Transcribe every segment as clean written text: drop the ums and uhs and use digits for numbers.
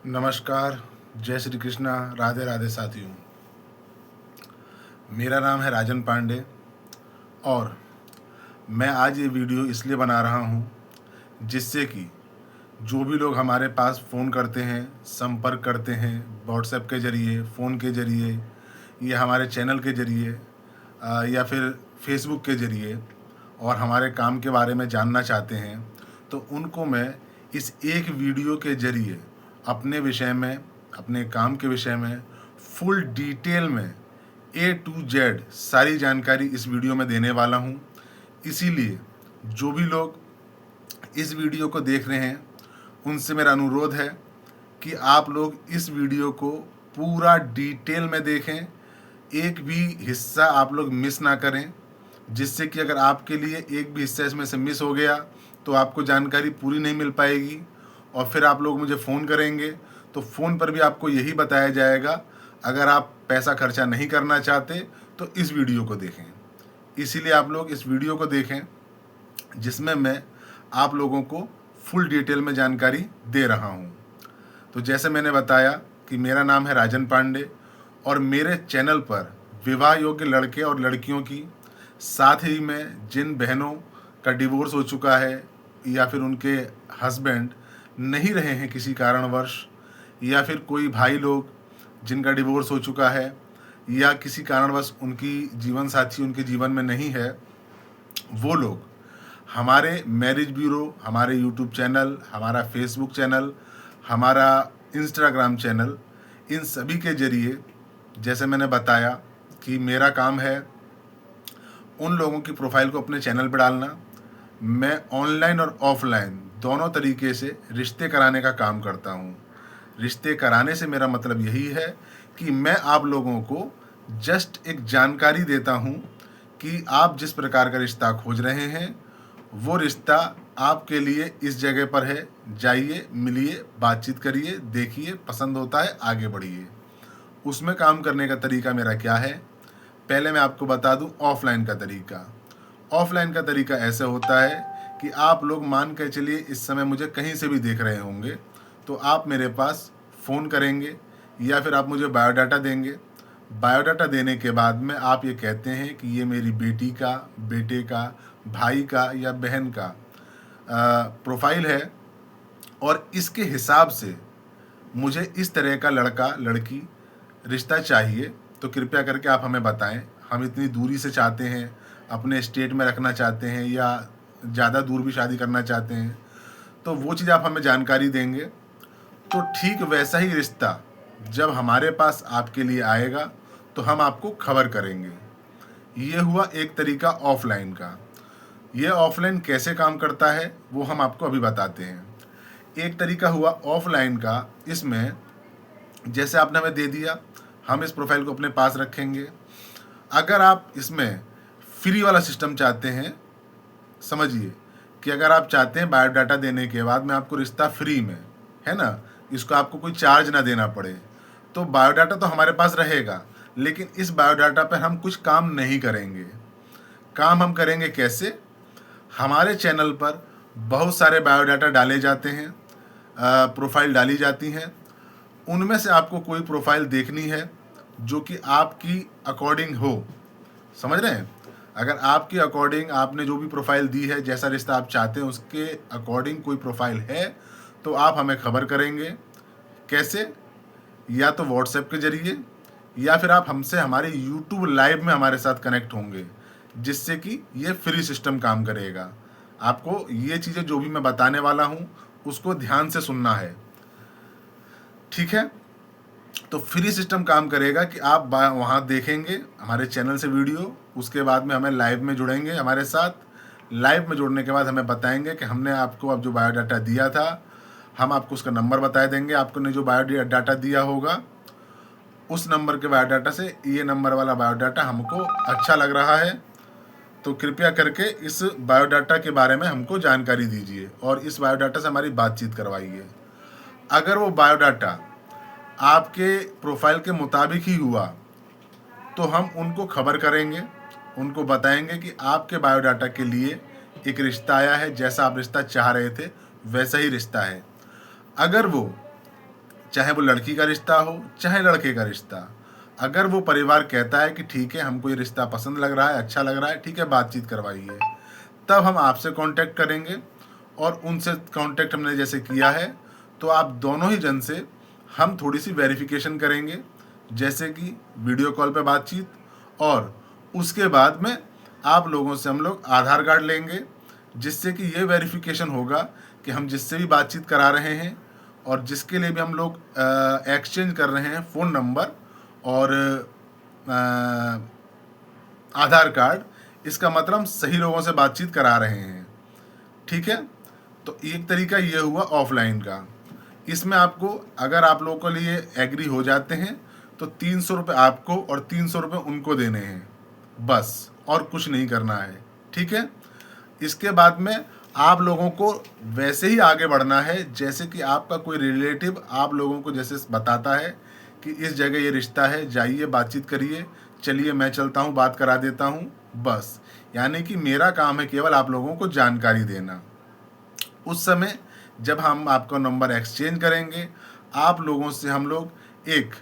नमस्कार, जय श्री कृष्णा, राधे राधे साथियों। मेरा नाम है राजन पांडे और मैं आज ये वीडियो इसलिए बना रहा हूँ जिससे कि जो भी लोग हमारे पास फ़ोन करते हैं, संपर्क करते हैं, व्हाट्सएप के ज़रिए, फ़ोन के ज़रिए या हमारे चैनल के ज़रिए या फिर फेसबुक के ज़रिए और हमारे काम के बारे में जानना चाहते हैं, तो उनको मैं इस एक वीडियो के ज़रिए अपने विषय में, अपने काम के विषय में फुल डिटेल में A to Z सारी जानकारी इस वीडियो में देने वाला हूँ। इसीलिए जो भी लोग इस वीडियो को देख रहे हैं उनसे मेरा अनुरोध है कि आप लोग इस वीडियो को पूरा डिटेल में देखें, एक भी हिस्सा आप लोग मिस ना करें, जिससे कि अगर आपके लिए एक भी हिस्सा इसमें से मिस हो गया तो आपको जानकारी पूरी नहीं मिल पाएगी और फिर आप लोग मुझे फ़ोन करेंगे तो फ़ोन पर भी आपको यही बताया जाएगा। अगर आप पैसा खर्चा नहीं करना चाहते तो इस वीडियो को देखें। इसीलिए आप लोग इस वीडियो को देखें जिसमें मैं आप लोगों को फुल डिटेल में जानकारी दे रहा हूँ। तो जैसे मैंने बताया कि मेरा नाम है राजन पांडे और मेरे चैनल पर विवाह योग्य लड़के और लड़कियों की, साथ ही में जिन बहनों का डिवोर्स हो चुका है या फिर उनके हस्बैंड नहीं रहे हैं किसी कारणवश, या फिर कोई भाई लोग जिनका डिवोर्स हो चुका है या किसी कारणवश उनकी जीवन साथी उनके जीवन में नहीं है, वो लोग हमारे मैरिज ब्यूरो, हमारे यूट्यूब चैनल, हमारा फेसबुक चैनल, हमारा इंस्टाग्राम चैनल, इन सभी के ज़रिए, जैसे मैंने बताया कि मेरा काम है उन लोगों की प्रोफाइल को अपने चैनल पर डालना। मैं ऑनलाइन और ऑफलाइन दोनों तरीके से रिश्ते कराने का काम करता हूँ। रिश्ते कराने से मेरा मतलब यही है कि मैं आप लोगों को जस्ट एक जानकारी देता हूँ कि आप जिस प्रकार का रिश्ता खोज रहे हैं वो रिश्ता आपके लिए इस जगह पर है, जाइए, मिलिए, बातचीत करिए, देखिए, पसंद होता है आगे बढ़िए। उसमें काम करने का तरीका मेरा क्या है, पहले मैं आपको बता दूं ऑफलाइन का तरीका। ऑफलाइन का तरीका ऐसे होता है कि आप लोग मान के चलिए इस समय मुझे कहीं से भी देख रहे होंगे तो आप मेरे पास फ़ोन करेंगे या फिर आप मुझे बायोडाटा देंगे। बायोडाटा देने के बाद में आप ये कहते हैं कि ये मेरी बेटी का, बेटे का, भाई का या बहन का प्रोफाइल है और इसके हिसाब से मुझे इस तरह का लड़का लड़की रिश्ता चाहिए, तो कृपया करके आप हमें बताएं। हम इतनी दूरी से चाहते हैं, अपने स्टेट में रखना चाहते हैं या ज़्यादा दूर भी शादी करना चाहते हैं, तो वो चीज़ आप हमें जानकारी देंगे तो ठीक वैसा ही रिश्ता जब हमारे पास आपके लिए आएगा तो हम आपको खबर करेंगे। ये हुआ एक तरीका ऑफलाइन का। ये ऑफलाइन कैसे काम करता है वो हम आपको अभी बताते हैं। एक तरीका हुआ ऑफलाइन का, इसमें जैसे आपने हमें दे दिया, हम इस प्रोफाइल को अपने पास रखेंगे। अगर आप इसमें फ्री वाला सिस्टम चाहते हैं, समझिए कि अगर आप चाहते हैं बायोडाटा देने के बाद मैं आपको रिश्ता फ्री में, है ना, इसको आपको कोई चार्ज ना देना पड़े, तो बायोडाटा तो हमारे पास रहेगा, लेकिन इस बायोडाटा पर हम कुछ काम नहीं करेंगे। काम हम करेंगे कैसे, हमारे चैनल पर बहुत सारे बायोडाटा डाले जाते हैं, प्रोफाइल डाली जाती हैं। उनमें से आपको कोई प्रोफाइल देखनी है जो कि आपकी अकॉर्डिंग हो, समझ रहे हैं। अगर आपके अकॉर्डिंग आपने जो भी प्रोफाइल दी है, जैसा रिश्ता आप चाहते हैं उसके अकॉर्डिंग कोई प्रोफाइल है तो आप हमें खबर करेंगे। कैसे, या तो व्हाट्सएप के ज़रिए या फिर आप हमसे हमारे यूट्यूब लाइव में हमारे साथ कनेक्ट होंगे, जिससे कि ये फ्री सिस्टम काम करेगा। आपको ये चीज़ें जो भी मैं बताने वाला हूँ उसको ध्यान से सुनना है, ठीक है। तो फ्री सिस्टम काम करेगा कि आप वहाँ देखेंगे हमारे चैनल से वीडियो, उसके बाद में हमें लाइव में जुड़ेंगे हमारे साथ। लाइव में जुड़ने के बाद हमें बताएंगे कि हमने आपको अब जो बायोडाटा दिया था, हम आपको उसका नंबर बता देंगे। आपको ने जो बायोडाटा दिया होगा उस नंबर के बायोडाटा से ये नंबर वाला बायोडाटा हमको अच्छा लग रहा है, तो कृपया करके इस बायोडाटा के बारे में हमको जानकारी दीजिए और इस बायोडाटा से हमारी बातचीत करवाइए। अगर वो बायोडाटा आपके प्रोफाइल के मुताबिक ही हुआ तो हम उनको खबर करेंगे, उनको बताएंगे कि आपके बायोडाटा के लिए एक रिश्ता आया है, जैसा आप रिश्ता चाह रहे थे वैसा ही रिश्ता है। अगर वो चाहे वो लड़की का रिश्ता हो चाहे लड़के का रिश्ता। अगर वो परिवार कहता है कि ठीक है, हमको ये रिश्ता पसंद लग रहा है, अच्छा लग रहा है, ठीक है, बातचीत करवाइए, तब हम आपसे कांटेक्ट करेंगे। और उनसे कांटेक्ट हमने जैसे किया है तो आप दोनों ही जन से हम थोड़ी सी वेरिफिकेशन करेंगे, जैसे कि वीडियो कॉल पे बातचीत, और उसके बाद में आप लोगों से हम लोग आधार कार्ड लेंगे, जिससे कि ये वेरिफिकेशन होगा कि हम जिससे भी बातचीत करा रहे हैं और जिसके लिए भी हम लोग एक्सचेंज कर रहे हैं फ़ोन नंबर और आधार कार्ड, इसका मतलब हम सही लोगों से बातचीत करा रहे हैं। ठीक है, तो एक तरीका ये हुआ ऑफलाइन का। इसमें आपको, अगर आप लोगों के लिए एग्री हो जाते हैं तो 300 रुपये आपको और 300 रुपये उनको देने हैं, बस, और कुछ नहीं करना है। ठीक है, इसके बाद में आप लोगों को वैसे ही आगे बढ़ना है जैसे कि आपका कोई रिलेटिव आप लोगों को जैसे बताता है कि इस जगह ये रिश्ता है, जाइए बातचीत करिए, चलिए मैं चलता हूँ, बात करा देता हूँ, बस। यानी कि मेरा काम है केवल आप लोगों को जानकारी देना। उस समय जब हम आपका नंबर एक्सचेंज करेंगे, आप लोगों से हम लोग एक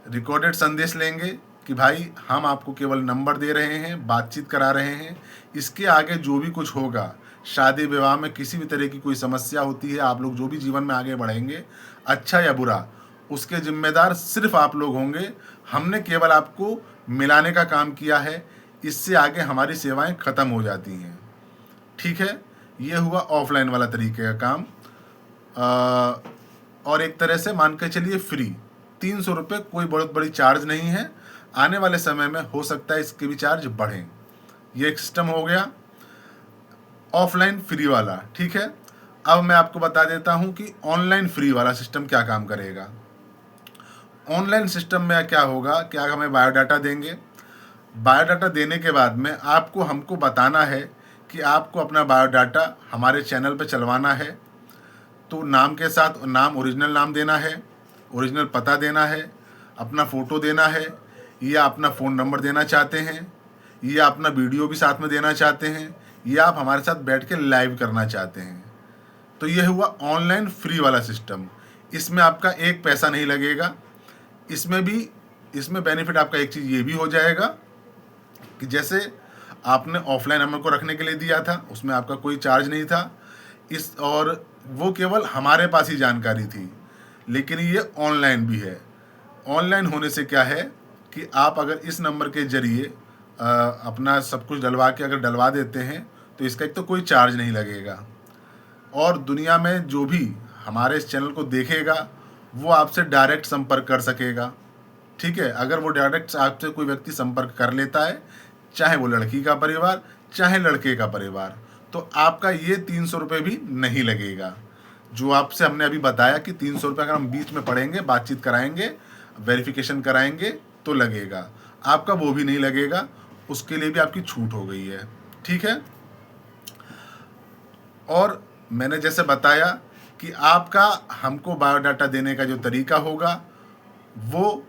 रिकॉर्डेड संदेश लेंगे कि भाई हम आपको केवल नंबर दे रहे हैं, बातचीत करा रहे हैं, इसके आगे जो भी कुछ होगा, शादी विवाह में किसी भी तरह की कोई समस्या होती है, आप लोग जो भी जीवन में आगे बढ़ेंगे, अच्छा या बुरा, उसके जिम्मेदार सिर्फ आप लोग होंगे। हमने केवल आपको मिलाने का काम किया है, इससे आगे हमारी सेवाएं ख़त्म हो जाती हैं। ठीक है, ये हुआ ऑफलाइन वाला तरीके का काम। और एक तरह से मान के चलिए फ्री, 300 रुपये कोई बहुत बड़ी चार्ज नहीं है। आने वाले समय में हो सकता है इसके भी चार्ज बढ़ें। ये एक सिस्टम हो गया ऑफलाइन फ्री वाला। ठीक है, अब मैं आपको बता देता हूँ कि ऑनलाइन फ्री वाला सिस्टम क्या काम करेगा। ऑनलाइन सिस्टम में क्या होगा, क्या हमें बायोडाटा देंगे। बायोडाटा देने के बाद में आपको हमको बताना है कि आपको अपना बायोडाटा हमारे चैनल पे चलवाना है। तो नाम के साथ नाम, ओरिजिनल नाम देना है, ओरिजिनल पता देना है, अपना फ़ोटो देना है, या अपना फ़ोन नंबर देना चाहते हैं, या अपना वीडियो भी साथ में देना चाहते हैं, या आप हमारे साथ बैठ के लाइव करना चाहते हैं। तो ये हुआ ऑनलाइन फ्री वाला सिस्टम। इसमें आपका एक पैसा नहीं लगेगा। इसमें बेनिफिट आपका एक चीज़ ये भी हो जाएगा कि जैसे आपने ऑफलाइन हमको रखने के लिए दिया था, उसमें आपका कोई चार्ज नहीं था, और वो केवल हमारे पास ही जानकारी थी। लेकिन ये ऑनलाइन भी है। ऑनलाइन होने से क्या है कि आप अगर इस नंबर के जरिए अपना सब कुछ डलवा के अगर डलवा देते हैं तो इसका एक तो कोई चार्ज नहीं लगेगा, और दुनिया में जो भी हमारे इस चैनल को देखेगा वो आपसे डायरेक्ट संपर्क कर सकेगा। ठीक है, अगर वो डायरेक्ट आपसे कोई व्यक्ति संपर्क कर लेता है, चाहे वो लड़की का परिवार चाहे लड़के का परिवार, तो आपका ये 300 रुपये भी नहीं लगेगा। जो आपसे हमने अभी बताया कि 300 रुपये अगर हम बीच में पढ़ेंगे, बातचीत कराएंगे, वेरिफिकेशन कराएंगे तो लगेगा, आपका वो भी नहीं लगेगा। उसके लिए भी आपकी छूट हो गई है। ठीक है, और मैंने जैसे बताया कि आपका हमको बायोडाटा देने का जो तरीका होगा वो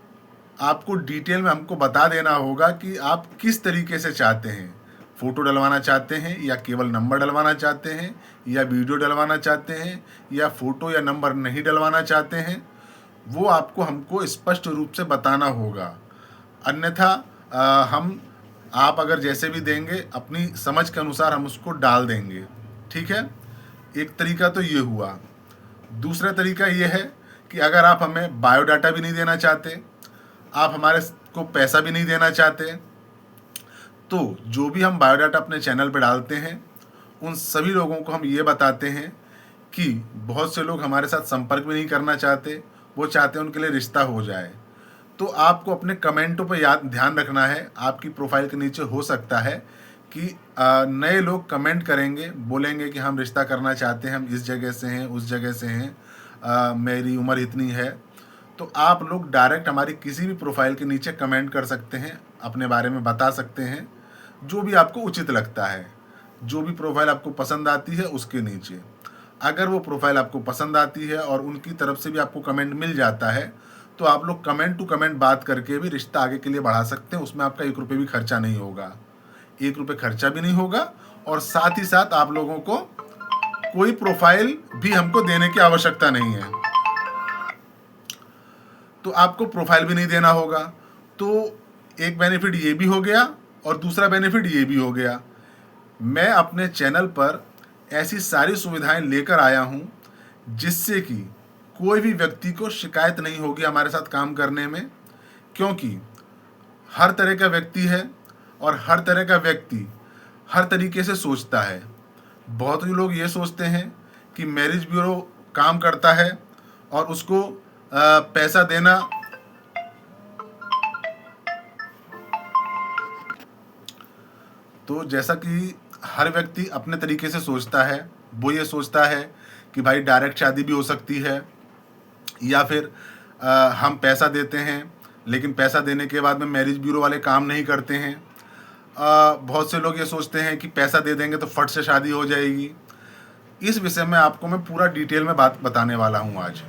आपको डिटेल में हमको बता देना होगा कि आप किस तरीके से चाहते हैं, फ़ोटो डलवाना चाहते हैं या केवल नंबर डलवाना चाहते हैं या वीडियो डलवाना चाहते हैं या फ़ोटो या नंबर नहीं डलवाना चाहते हैं, वो आपको हमको स्पष्ट रूप से बताना होगा। अन्यथा आप अगर जैसे भी देंगे अपनी समझ के अनुसार हम उसको डाल देंगे। ठीक है, एक तरीका तो ये हुआ। दूसरा तरीका ये है कि अगर आप हमें बायोडाटा भी नहीं देना चाहते, आप हमारे को पैसा भी नहीं देना चाहते, तो जो भी हम बायोडाटा अपने चैनल पर डालते हैं उन सभी लोगों को हम ये बताते हैं कि बहुत से लोग हमारे साथ संपर्क भी नहीं करना चाहते, वो चाहते हैं उनके लिए रिश्ता हो जाए। तो आपको अपने कमेंटों पर ध्यान रखना है। आपकी प्रोफाइल के नीचे हो सकता है कि नए लोग कमेंट करेंगे, बोलेंगे कि हम रिश्ता करना चाहते हैं, हम इस जगह से हैं, उस जगह से हैं, मेरी उम्र इतनी है। तो आप लोग डायरेक्ट हमारी किसी भी प्रोफाइल के नीचे कमेंट कर सकते हैं, अपने बारे में बता सकते हैं, जो भी आपको उचित लगता है। जो भी प्रोफाइल आपको पसंद आती है उसके नीचे, अगर वो प्रोफाइल आपको पसंद आती है और उनकी तरफ से भी आपको कमेंट मिल जाता है, तो आप लोग कमेंट टू कमेंट बात करके भी रिश्ता आगे के लिए बढ़ा सकते हैं। उसमें आपका 1 रुपये भी खर्चा नहीं होगा, 1 रुपये खर्चा भी नहीं होगा, और साथ ही साथ आप लोगों को कोई प्रोफाइल भी हमको देने की आवश्यकता नहीं है। तो आपको प्रोफाइल भी नहीं देना होगा। तो एक बेनिफिट ये भी हो गया और दूसरा बेनिफिट ये भी हो गया। मैं अपने चैनल पर ऐसी सारी सुविधाएं लेकर आया हूं जिससे कि कोई भी व्यक्ति को शिकायत नहीं होगी हमारे साथ काम करने में, क्योंकि हर तरह का व्यक्ति है और हर तरह का व्यक्ति हर तरीके से सोचता है। बहुत ही लोग ये सोचते हैं कि मैरिज ब्यूरो काम करता है और उसको पैसा देना तो जैसा कि हर व्यक्ति अपने तरीके से सोचता है, वो ये सोचता है कि भाई डायरेक्ट शादी भी हो सकती है, या फिर हम पैसा देते हैं लेकिन पैसा देने के बाद में मैरिज ब्यूरो वाले काम नहीं करते हैं। बहुत से लोग ये सोचते हैं कि पैसा दे देंगे तो फट से शादी हो जाएगी। इस विषय में आपको मैं पूरा डिटेल में बात बताने वाला हूँ आज,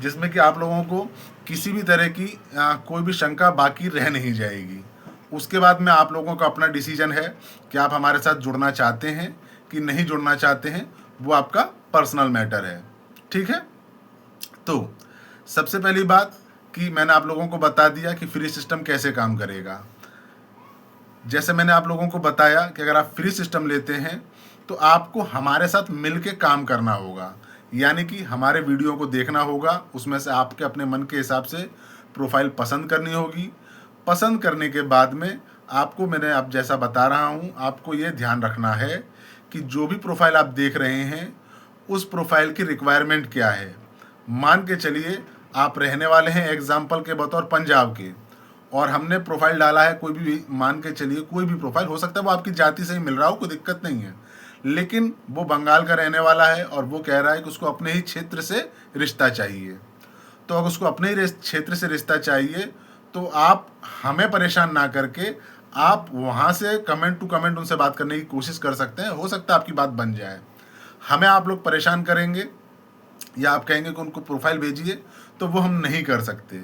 जिसमें कि आप लोगों को किसी भी तरह की कोई भी शंका बाकी रह नहीं जाएगी। उसके बाद में आप लोगों का अपना डिसीजन है कि आप हमारे साथ जुड़ना चाहते हैं कि नहीं जुड़ना चाहते हैं, वो आपका पर्सनल मैटर है। ठीक है, तो सबसे पहली बात कि मैंने आप लोगों को बता दिया कि फ्री सिस्टम कैसे काम करेगा। जैसे मैंने आप लोगों को बताया कि अगर आप फ्री सिस्टम लेते हैं तो आपको हमारे साथ मिल के काम करना होगा, यानी कि हमारे वीडियो को देखना होगा, उसमें से आपके अपने मन के हिसाब से प्रोफाइल पसंद करनी होगी। पसंद करने के बाद में आपको, मैंने अब जैसा बता रहा हूँ, आपको ये ध्यान रखना है कि जो भी प्रोफाइल आप देख रहे हैं उस प्रोफाइल की रिक्वायरमेंट क्या है। मान के चलिए आप रहने वाले हैं एग्जाम्पल के बतौर पंजाब के, और हमने प्रोफाइल डाला है कोई भी, मान के चलिए कोई भी प्रोफाइल हो सकता है, वो आपकी जाति से ही मिल रहा हो, कोई दिक्कत नहीं है, लेकिन वो बंगाल का रहने वाला है और वो कह रहा है कि उसको अपने ही क्षेत्र से रिश्ता चाहिए। तो अगर उसको अपने ही क्षेत्र से रिश्ता चाहिए तो आप हमें परेशान ना करके आप वहाँ से कमेंट टू कमेंट उनसे बात करने की कोशिश कर सकते हैं। हो सकता है आपकी बात बन जाए। हमें आप लोग परेशान करेंगे या आप कहेंगे कि उनको प्रोफाइल भेजिए, तो वो हम नहीं कर सकते,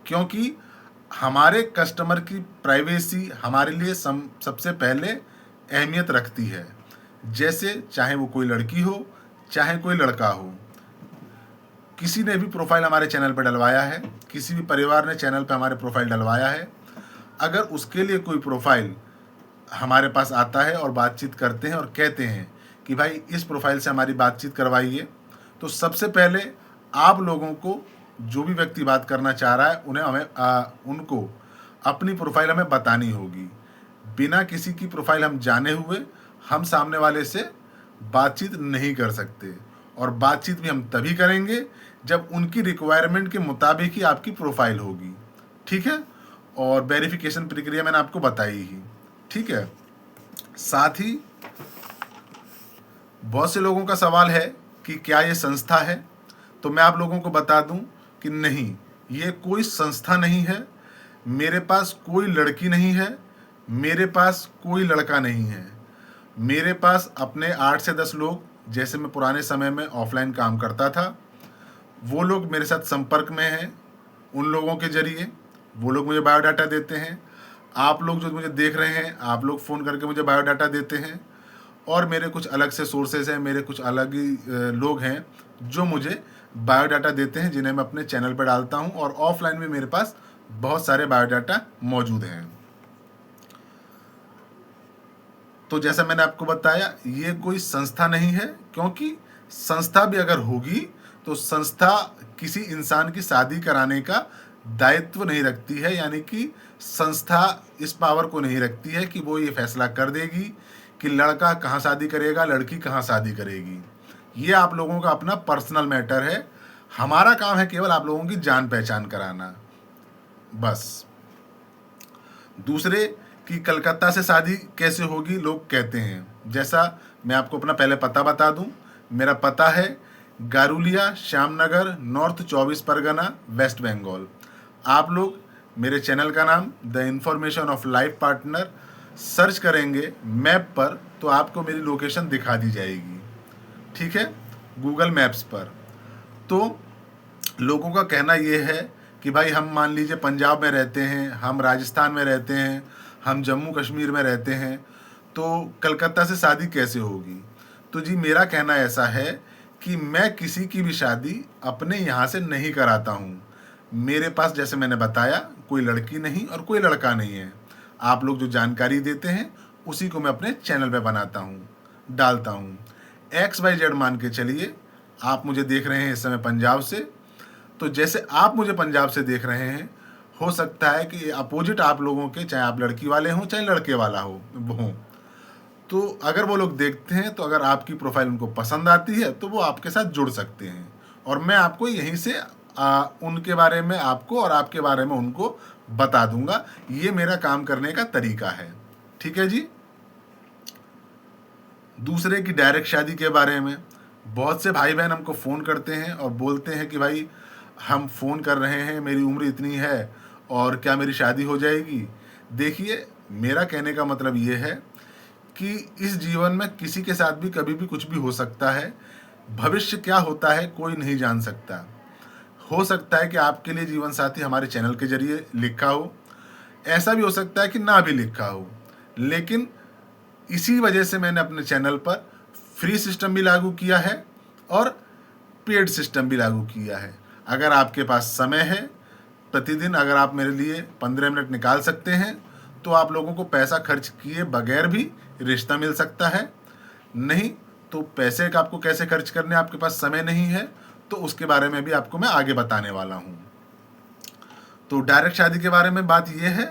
क्योंकि हमारे कस्टमर की प्राइवेसी हमारे लिए सबसे पहले अहमियत रखती है। जैसे चाहे वो कोई लड़की हो चाहे कोई लड़का हो, किसी ने भी प्रोफाइल हमारे चैनल पर डलवाया है, किसी भी परिवार ने चैनल पर हमारे प्रोफाइल डलवाया है, अगर उसके लिए कोई प्रोफाइल हमारे पास आता है और बातचीत करते हैं और कहते हैं कि भाई इस प्रोफाइल से हमारी बातचीत करवाइए, तो सबसे पहले आप लोगों को, जो भी व्यक्ति बात करना चाह रहा है, उनको अपनी प्रोफाइल हमें बतानी होगी। बिना किसी की प्रोफाइल हम जाने हुए हम सामने वाले से बातचीत नहीं कर सकते, और बातचीत भी हम तभी करेंगे जब उनकी रिक्वायरमेंट के मुताबिक ही आपकी प्रोफाइल होगी। ठीक है, और वेरिफिकेशन प्रक्रिया मैंने आपको बताई ही। ठीक है, साथ ही बहुत से लोगों का सवाल है कि क्या ये संस्था है, तो मैं आप लोगों को बता दूं कि नहीं, ये कोई संस्था नहीं है। मेरे पास कोई लड़की नहीं है, मेरे पास कोई लड़का नहीं है। मेरे पास अपने 8 से 10 लोग, जैसे मैं पुराने समय में ऑफलाइन काम करता था, वो लोग मेरे साथ संपर्क में हैं। उन लोगों के जरिए वो लोग मुझे बायोडाटा देते हैं। आप लोग जो मुझे देख रहे हैं, आप लोग फ़ोन करके मुझे बायोडाटा देते हैं, और मेरे कुछ अलग से सोर्सेज हैं, मेरे कुछ अलग ही लोग हैं जो मुझे बायोडाटा देते हैं, जिन्हें मैं अपने चैनल पर डालता हूं, और ऑफलाइन में मेरे पास बहुत सारे बायोडाटा मौजूद हैं। तो जैसा मैंने आपको बताया, ये कोई संस्था नहीं है, क्योंकि संस्था भी अगर होगी तो संस्था किसी इंसान की शादी कराने का दायित्व नहीं रखती है, यानी कि संस्था इस पावर को नहीं रखती है कि वो ये फैसला कर देगी कि लड़का कहाँ शादी करेगा, लड़की कहाँ शादी करेगी। ये आप लोगों का अपना पर्सनल मैटर है। हमारा काम है केवल आप लोगों की जान पहचान कराना, बस। दूसरे कि कलकत्ता से शादी कैसे होगी लोग कहते हैं, जैसा मैं आपको अपना पहले पता बता दूं। मेरा पता है गारुलिया, श्यामनगर, नॉर्थ 24 परगना, वेस्ट बंगाल। आप लोग मेरे चैनल का नाम the information of life partner search करेंगे मैप पर, तो आपको मेरी लोकेशन दिखा दी जाएगी। ठीक है, गूगल मैप्स पर। तो लोगों का कहना ये है कि भाई हम मान लीजिए पंजाब में रहते हैं, हम राजस्थान में रहते हैं, हम जम्मू कश्मीर में रहते हैं, तो कलकत्ता से शादी कैसे होगी। तो जी, मेरा कहना ऐसा है कि मैं किसी की भी शादी अपने यहाँ से नहीं कराता हूँ। मेरे पास जैसे मैंने बताया कोई लड़की नहीं और कोई लड़का नहीं है। आप लोग जो जानकारी देते हैं उसी को मैं अपने चैनल पे बनाता हूँ, डालता हूँ। XYZ मान के चलिए, आप मुझे देख रहे हैं इस समय पंजाब से, तो जैसे आप मुझे पंजाब से देख रहे हैं, हो सकता है कि अपोजिट आप लोगों के, चाहे आप लड़की वाले हों चाहे लड़के वाला हो, तो अगर वो लोग देखते हैं तो अगर आपकी प्रोफाइल उनको पसंद आती है तो वो आपके साथ जुड़ सकते हैं, और मैं आपको यहीं से उनके बारे में आपको और आपके बारे में उनको बता दूंगा। ये मेरा काम करने का तरीका है, ठीक है जी। दूसरे की डायरेक्ट शादी के बारे में बहुत से भाई बहन हमको फ़ोन करते हैं और बोलते हैं कि भाई हम फ़ोन कर रहे हैं, मेरी उम्र इतनी है और क्या मेरी शादी हो जाएगी। देखिए, मेरा कहने का मतलब ये है कि इस जीवन में किसी के साथ भी कभी भी कुछ भी हो सकता है। भविष्य क्या होता है कोई नहीं जान सकता। हो सकता है कि आपके लिए जीवन साथी हमारे चैनल के जरिए लिखा हो, ऐसा भी हो सकता है कि ना भी लिखा हो, लेकिन इसी वजह से मैंने अपने चैनल पर फ्री सिस्टम भी लागू किया है और पेड सिस्टम भी लागू किया है। अगर आपके पास समय है, प्रतिदिन अगर आप मेरे लिए 15 मिनट निकाल सकते हैं तो आप लोगों को पैसा खर्च किए बगैर भी रिश्ता मिल सकता है। नहीं तो पैसे का आपको कैसे खर्च करने, आपके पास समय नहीं है, तो उसके बारे में भी आपको मैं आगे बताने वाला हूँ। तो डायरेक्ट शादी के बारे में बात यह है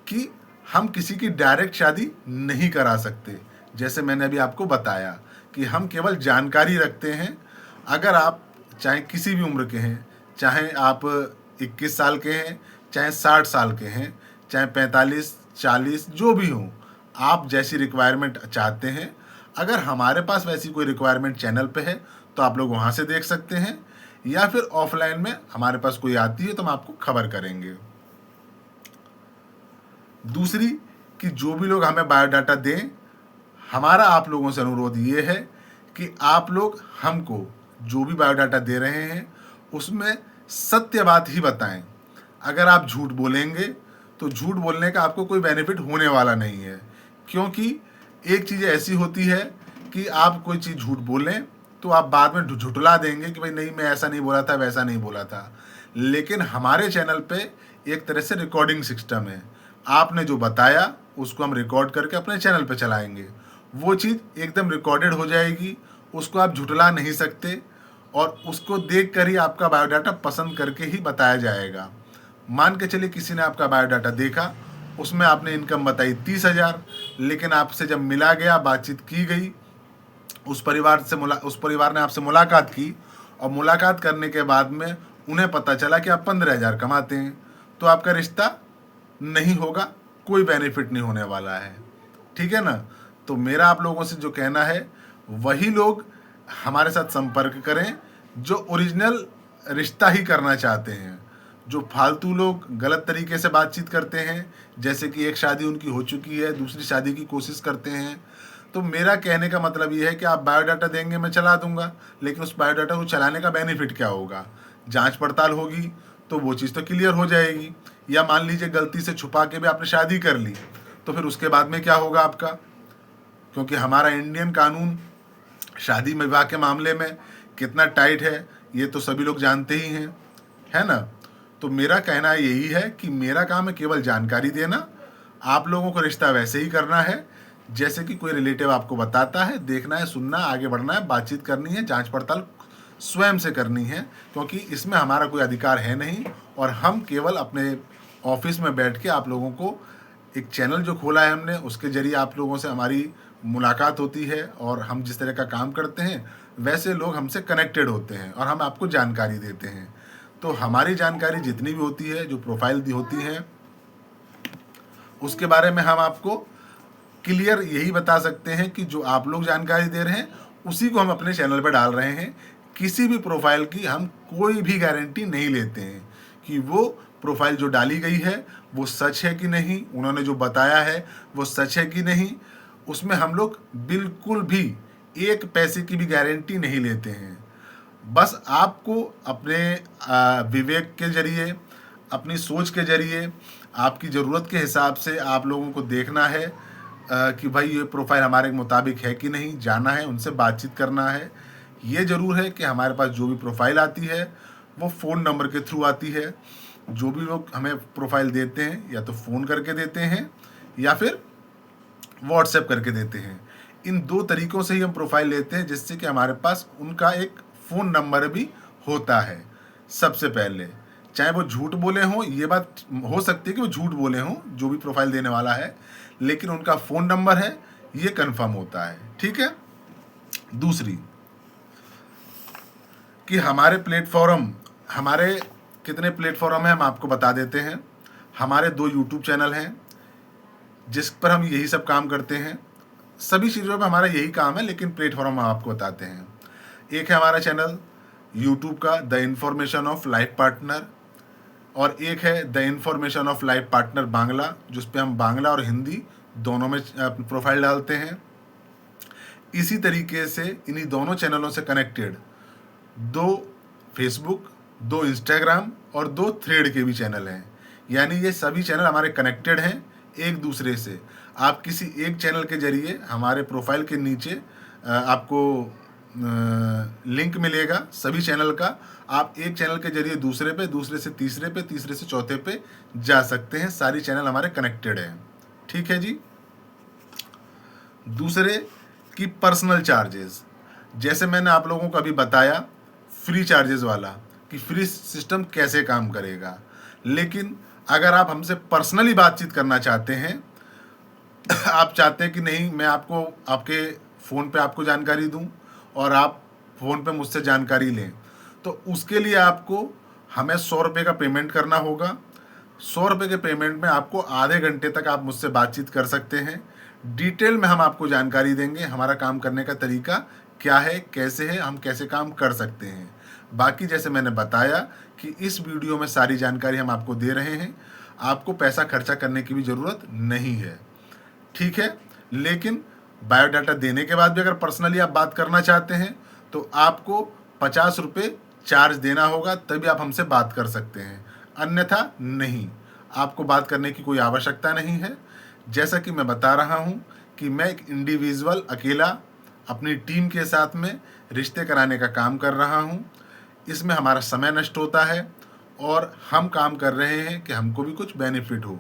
कि हम किसी की डायरेक्ट शादी नहीं करा सकते। जैसे मैंने अभी आपको बताया कि हम केवल जानकारी रखते हैं। अगर आप चाहे किसी भी उम्र के हैं, चाहे आप 21 साल के हैं, चाहे 60 साल के हैं, चाहे 45, 40 जो भी हो, आप जैसी रिक्वायरमेंट चाहते हैं, अगर हमारे पास वैसी कोई रिक्वायरमेंट चैनल पे है तो आप लोग वहाँ से देख सकते हैं, या फिर ऑफलाइन में हमारे पास कोई आती है तो हम आपको खबर करेंगे। दूसरी कि जो भी लोग हमें बायोडाटा दें, हमारा आप लोगों से अनुरोध ये है कि आप लोग हमको जो भी बायोडाटा दे रहे हैं उसमें सत्य बात ही बताएं। अगर आप झूठ बोलेंगे तो झूठ बोलने का आपको कोई बेनिफिट होने वाला नहीं है, क्योंकि एक चीज़ ऐसी होती है कि आप कोई चीज़ झूठ बोलें तो आप बाद में झुठला देंगे कि भाई नहीं, मैं ऐसा नहीं बोला था, वैसा नहीं बोला था। लेकिन हमारे चैनल पे एक तरह से रिकॉर्डिंग सिस्टम है। आपने जो बताया उसको हम रिकॉर्ड करके अपने चैनल पे चलाएंगे, वो चीज़ एकदम रिकॉर्डेड हो जाएगी, उसको आप झुठला नहीं सकते, और उसको देख कर ही आपका बायोडाटा पसंद करके ही बताया जाएगा। मान के चलिए किसी ने आपका बायोडाटा देखा, उसमें आपने इनकम बताई 30,000, लेकिन आपसे जब मिला गया, बातचीत की गई, उस परिवार ने आपसे मुलाकात की, और मुलाकात करने के बाद में उन्हें पता चला कि आप 15,000 कमाते हैं, तो आपका रिश्ता नहीं होगा, कोई बेनिफिट नहीं होने वाला है, ठीक है ना। तो मेरा आप लोगों से जो कहना है, वही लोग हमारे साथ संपर्क करें जो ओरिजिनल रिश्ता ही करना चाहते हैं। जो फालतू लोग गलत तरीके से बातचीत करते हैं, जैसे कि एक शादी उनकी हो चुकी है, दूसरी शादी की कोशिश करते हैं, तो मेरा कहने का मतलब ये है कि आप बायोडाटा देंगे, मैं चला दूंगा, लेकिन उस बायोडाटा को चलाने का बेनिफिट क्या होगा? जांच पड़ताल होगी तो वो चीज़ तो क्लियर हो जाएगी। या मान लीजिए गलती से छुपा के भी आपने शादी कर ली, तो फिर उसके बाद में क्या होगा आपका? क्योंकि हमारा इंडियन कानून शादी विवाह के मामले में कितना टाइट है ये तो सभी लोग जानते ही हैं, है ना। तो मेरा कहना यही है कि मेरा काम है केवल जानकारी देना। आप लोगों को रिश्ता वैसे ही करना है जैसे कि कोई रिलेटिव आपको बताता है। देखना है, सुनना, आगे बढ़ना है, बातचीत करनी है, जांच पड़ताल स्वयं से करनी है, क्योंकि इसमें हमारा कोई अधिकार है नहीं। और हम केवल अपने ऑफिस में बैठ के आप लोगों को, एक चैनल जो खोला है हमने, उसके जरिए आप लोगों से हमारी मुलाकात होती है, और हम जिस तरह का काम करते हैं वैसे लोग हमसे कनेक्टेड होते हैं और हम आपको जानकारी देते हैं। तो हमारी जानकारी जितनी भी होती है, जो प्रोफाइल दी होती है, उसके बारे में हम आपको क्लियर यही बता सकते हैं कि जो आप लोग जानकारी दे रहे हैं उसी को हम अपने चैनल पर डाल रहे हैं। किसी भी प्रोफाइल की हम कोई भी गारंटी नहीं लेते हैं कि वो प्रोफाइल जो डाली गई है वो सच है कि नहीं, उन्होंने जो बताया है वो सच है कि नहीं, उसमें हम लोग बिल्कुल भी एक पैसे की भी गारंटी नहीं लेते हैं। बस आपको अपने विवेक के जरिए, अपनी सोच के जरिए, आपकी ज़रूरत के हिसाब से आप लोगों को देखना है कि भाई ये प्रोफाइल हमारे मुताबिक है कि नहीं, जाना है, उनसे बातचीत करना है। ये ज़रूर है कि हमारे पास जो भी प्रोफाइल आती है वो फ़ोन नंबर के थ्रू आती है। जो भी लोग हमें प्रोफाइल देते हैं या तो फ़ोन करके देते हैं या फिर व्हाट्सएप करके देते हैं। इन 2 तरीक़ों से ही हम प्रोफाइल लेते हैं, जिससे कि हमारे पास उनका एक फ़ोन नंबर भी होता है सबसे पहले। चाहे वो झूठ बोले हों, ये बात हो सकती है कि वो झूठ बोले हों जो भी प्रोफाइल देने वाला है, लेकिन उनका फ़ोन नंबर है, ये कन्फर्म होता है। ठीक है? दूसरी कि हमारे कितने प्लेटफ़ॉर्म हैं हम आपको बता देते हैं। हमारे 2 यूट्यूब चैनल हैं जिस पर हम यही सब काम करते हैं। सभी चीज़ों पे हमारा यही काम है, लेकिन प्लेटफ़ॉर्म हम आपको बताते हैं। एक है हमारा चैनल यूट्यूब का the information of life partner, और एक है the information of life partner Bangla, जिस पे हम बांग्ला और हिंदी दोनों में प्रोफाइल डालते हैं। इसी तरीके से इन्हीं दोनों चैनलों से कनेक्टेड 2 फेसबुक, 2 इंस्टाग्राम और 2 थ्रेड के भी चैनल हैं। यानी ये सभी चैनल हमारे कनेक्टेड हैं एक दूसरे से। आप किसी एक चैनल के जरिए हमारे प्रोफाइल के नीचे आपको लिंक मिलेगा सभी चैनल का। आप एक चैनल के जरिए दूसरे पे, दूसरे से तीसरे पे, तीसरे से चौथे पे जा सकते हैं। सारी चैनल हमारे कनेक्टेड हैं। ठीक है जी। दूसरे की पर्सनल चार्जेस, जैसे मैंने आप लोगों को अभी बताया फ्री चार्जेस वाला कि फ्री सिस्टम कैसे काम करेगा, लेकिन अगर आप हमसे पर्सनली बातचीत करना चाहते हैं आप चाहते हैं कि नहीं मैं आपको आपके फ़ोन पे आपको जानकारी दूं और आप फ़ोन पे मुझसे जानकारी लें, तो उसके लिए आपको हमें 100 रुपये का पेमेंट करना होगा। 100 रुपये के पेमेंट में आपको आधे घंटे तक आप मुझसे बातचीत कर सकते हैं। डिटेल में हम आपको जानकारी देंगे, हमारा काम करने का तरीका क्या है, कैसे है, हम कैसे काम कर सकते हैं। बाकी जैसे मैंने बताया कि इस वीडियो में सारी जानकारी हम आपको दे रहे हैं, आपको पैसा खर्चा करने की भी ज़रूरत नहीं है। ठीक है? लेकिन बायोडाटा देने के बाद भी अगर पर्सनली आप बात करना चाहते हैं तो आपको 50 रुपये चार्ज देना होगा, तभी आप हमसे बात कर सकते हैं, अन्यथा नहीं। आपको बात करने की कोई आवश्यकता नहीं है। जैसा कि मैं बता रहा हूं कि मैं एक इंडिविजुअल अकेला अपनी टीम के साथ में रिश्ते कराने का काम कर रहा हूं। इसमें हमारा समय नष्ट होता है और हम काम कर रहे हैं कि हमको भी कुछ बेनिफिट हो।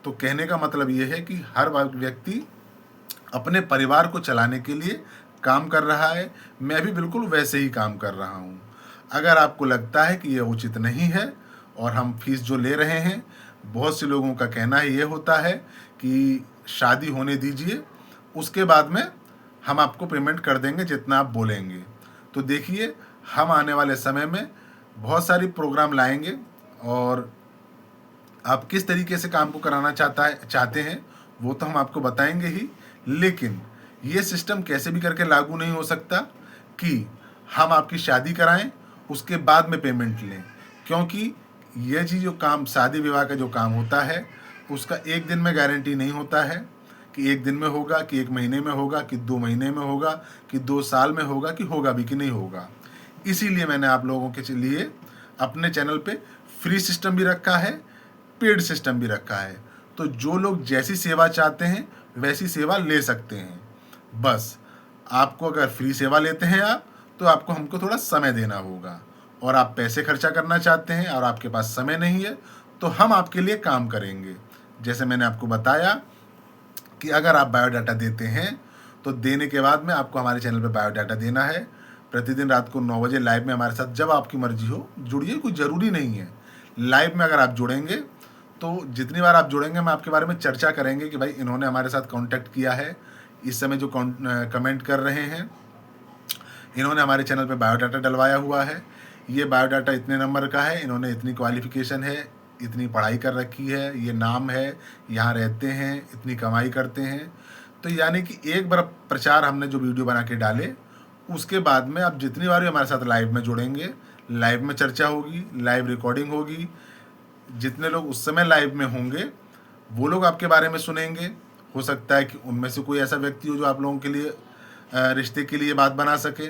तो कहने का मतलब ये है कि हर व्यक्ति अपने परिवार को चलाने के लिए काम कर रहा है। मैं भी बिल्कुल वैसे ही काम कर रहा हूँ। अगर आपको लगता है कि ये उचित नहीं है और हम फीस जो ले रहे हैं, बहुत से लोगों का कहना ये होता है कि शादी होने दीजिए, उसके बाद में हम आपको पेमेंट कर देंगे जितना आप बोलेंगे। तो देखिए, हम आने वाले समय में बहुत सारी प्रोग्राम लाएंगे और आप किस तरीके से काम को कराना चाहते हैं वो तो हम आपको बताएंगे ही, लेकिन ये सिस्टम कैसे भी करके लागू नहीं हो सकता कि हम आपकी शादी कराएं उसके बाद में पेमेंट लें, क्योंकि ये चीज़ जो काम शादी विवाह का जो काम होता है उसका एक दिन में गारंटी नहीं होता है कि एक दिन में होगा, कि एक महीने में होगा, कि 2 महीने में होगा, कि 2 साल में होगा, कि होगा भी कि नहीं होगा। इसीलिए मैंने आप लोगों के लिए अपने चैनल पे फ्री सिस्टम भी रखा है, पेड सिस्टम भी रखा है। तो जो लोग जैसी सेवा चाहते हैं वैसी सेवा ले सकते हैं। बस आपको अगर फ्री सेवा लेते हैं आप, तो आपको हमको थोड़ा समय देना होगा, और आप पैसे खर्चा करना चाहते हैं और आपके पास समय नहीं है, तो हम आपके लिए काम करेंगे। जैसे मैंने आपको बताया कि अगर आप बायोडाटा देते हैं तो देने के बाद में आपको हमारे चैनल पे बायोडाटा देना है। प्रतिदिन रात को 9 बजे लाइव में हमारे साथ, जब आपकी मर्जी हो जुड़िए, कोई ज़रूरी नहीं है। लाइव में अगर आप जुड़ेंगे तो जितनी बार आप जुड़ेंगे मैं आपके बारे में चर्चा करेंगे कि भाई इन्होंने हमारे साथ कांटेक्ट किया है, इस समय जो कमेंट कर रहे हैं इन्होंने हमारे चैनल पे बायोडाटा डलवाया हुआ है, ये बायोडाटा इतने नंबर का है, इन्होंने इतनी क्वालिफ़िकेशन है, इतनी पढ़ाई कर रखी है, ये नाम है, यहाँ रहते हैं, इतनी कमाई करते हैं। तो यानी कि एक बार प्रचार हमने जो वीडियो बना के डाले, उसके बाद में आप जितनी बार भी हमारे साथ लाइव में जुड़ेंगे, लाइव में चर्चा होगी, लाइव रिकॉर्डिंग होगी। जितने लोग उस समय लाइव में होंगे वो लोग आपके बारे में सुनेंगे। हो सकता है कि उनमें से कोई ऐसा व्यक्ति हो जो आप लोगों के लिए रिश्ते के लिए बात बना सके,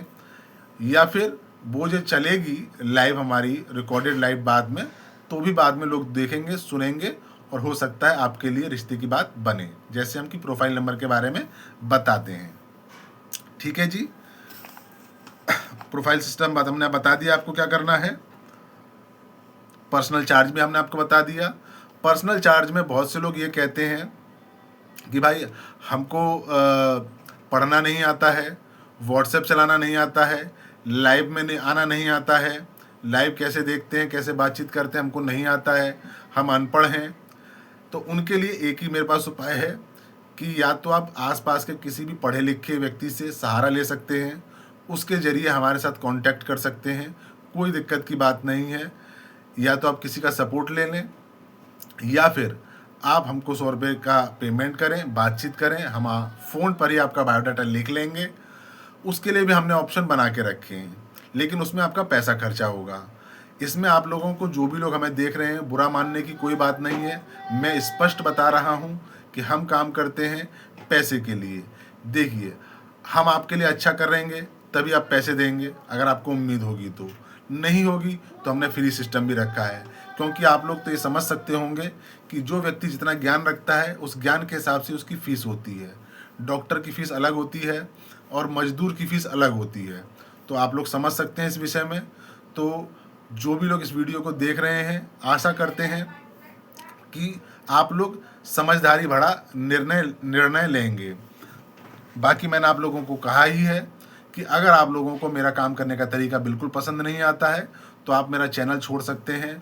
या फिर वो जो चलेगी लाइव हमारी रिकॉर्डेड लाइव बाद में, तो भी बाद में लोग देखेंगे, सुनेंगे, और हो सकता है आपके लिए रिश्ते की बात बने, जैसे हम की प्रोफाइल नंबर के बारे में बताते हैं। ठीक है जी। प्रोफाइल सिस्टम बात हमने बता दिया आपको क्या करना है। पर्सनल चार्ज भी हमने आपको बता दिया। पर्सनल चार्ज में बहुत से लोग ये कहते हैं कि भाई हमको पढ़ना नहीं आता है, व्हाट्सएप चलाना नहीं आता है, लाइव में आना नहीं आता है, लाइव कैसे देखते हैं, कैसे बातचीत करते हैं हमको नहीं आता है, हम अनपढ़ हैं। तो उनके लिए एक ही मेरे पास उपाय है कि या तो आप आसपास के किसी भी पढ़े लिखे व्यक्ति से सहारा ले सकते हैं, उसके ज़रिए हमारे साथ कांटेक्ट कर सकते हैं, कोई दिक्कत की बात नहीं है। या तो आप किसी का सपोर्ट ले लें, या फिर आप हमको 100 रुपये का पेमेंट करें, बातचीत करें, हम फ़ोन पर ही आपका बायोडाटा लिख लेंगे। उसके लिए भी हमने ऑप्शन बना के रखे हैं, लेकिन उसमें आपका पैसा खर्चा होगा। इसमें आप लोगों को, जो भी लोग हमें देख रहे हैं, बुरा मानने की कोई बात नहीं है। मैं स्पष्ट बता रहा हूँ कि हम काम करते हैं पैसे के लिए। देखिए, हम आपके लिए अच्छा करेंगे तभी आप पैसे देंगे, अगर आपको उम्मीद होगी तो। नहीं होगी तो हमने फ्री सिस्टम भी रखा है, क्योंकि आप लोग तो ये समझ सकते होंगे कि जो व्यक्ति जितना ज्ञान रखता है उस ज्ञान के हिसाब से उसकी फ़ीस होती है। डॉक्टर की फ़ीस अलग होती है और मजदूर की फ़ीस अलग होती है। तो आप लोग समझ सकते हैं इस विषय में। तो जो भी लोग इस वीडियो को देख रहे हैं, आशा करते हैं कि आप लोग समझदारी भरा निर्णय लेंगे। बाकी मैंने आप लोगों को कहा ही है कि अगर आप लोगों को मेरा काम करने का तरीका बिल्कुल पसंद नहीं आता है तो आप मेरा चैनल छोड़ सकते हैं,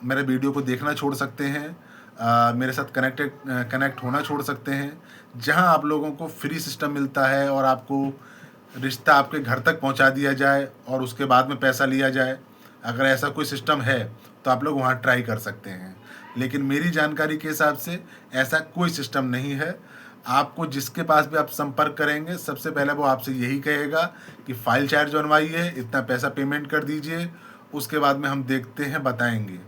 मेरे वीडियो को देखना छोड़ सकते हैं, मेरे साथ कनेक्ट होना छोड़ सकते हैं। जहां आप लोगों को फ्री सिस्टम मिलता है और आपको रिश्ता आपके घर तक पहुंचा दिया जाए और उसके बाद में पैसा लिया जाए, अगर ऐसा कोई सिस्टम है तो आप लोग वहां ट्राई कर सकते हैं। लेकिन मेरी जानकारी के हिसाब से ऐसा कोई सिस्टम नहीं है। आपको जिसके पास भी आप संपर्क करेंगे, सबसे पहले वो आपसे यही कहेगा कि फ़ाइल चार्ज बनवाइए, इतना पैसा पेमेंट कर दीजिए, उसके बाद में हम देखते हैं, बताएंगे।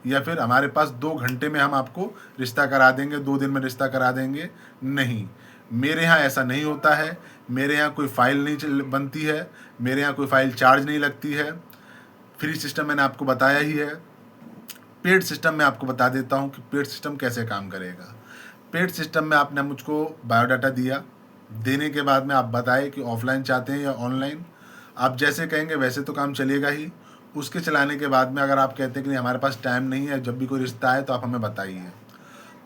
या फिर हमारे पास 2 घंटे में हम आपको रिश्ता करा देंगे, 2 दिन में रिश्ता करा देंगे। नहीं, मेरे यहाँ ऐसा नहीं होता है। मेरे यहाँ कोई फ़ाइल नहीं बनती है, मेरे यहाँ कोई फ़ाइल चार्ज नहीं लगती है। फ्री सिस्टम मैंने आपको बताया ही है। पेड सिस्टम में आपको बता देता हूँ कि पेड सिस्टम कैसे काम करेगा। पेड सिस्टम में आपने मुझको बायोडाटा दिया, देने के बाद में आप बताए कि ऑफलाइन चाहते हैं या ऑनलाइन। आप जैसे कहेंगे वैसे तो काम चलेगा ही। उसके चलाने के बाद में अगर आप कहते हैं कि नहीं हमारे पास टाइम नहीं है, जब भी कोई रिश्ता आए तो आप हमें बताइए,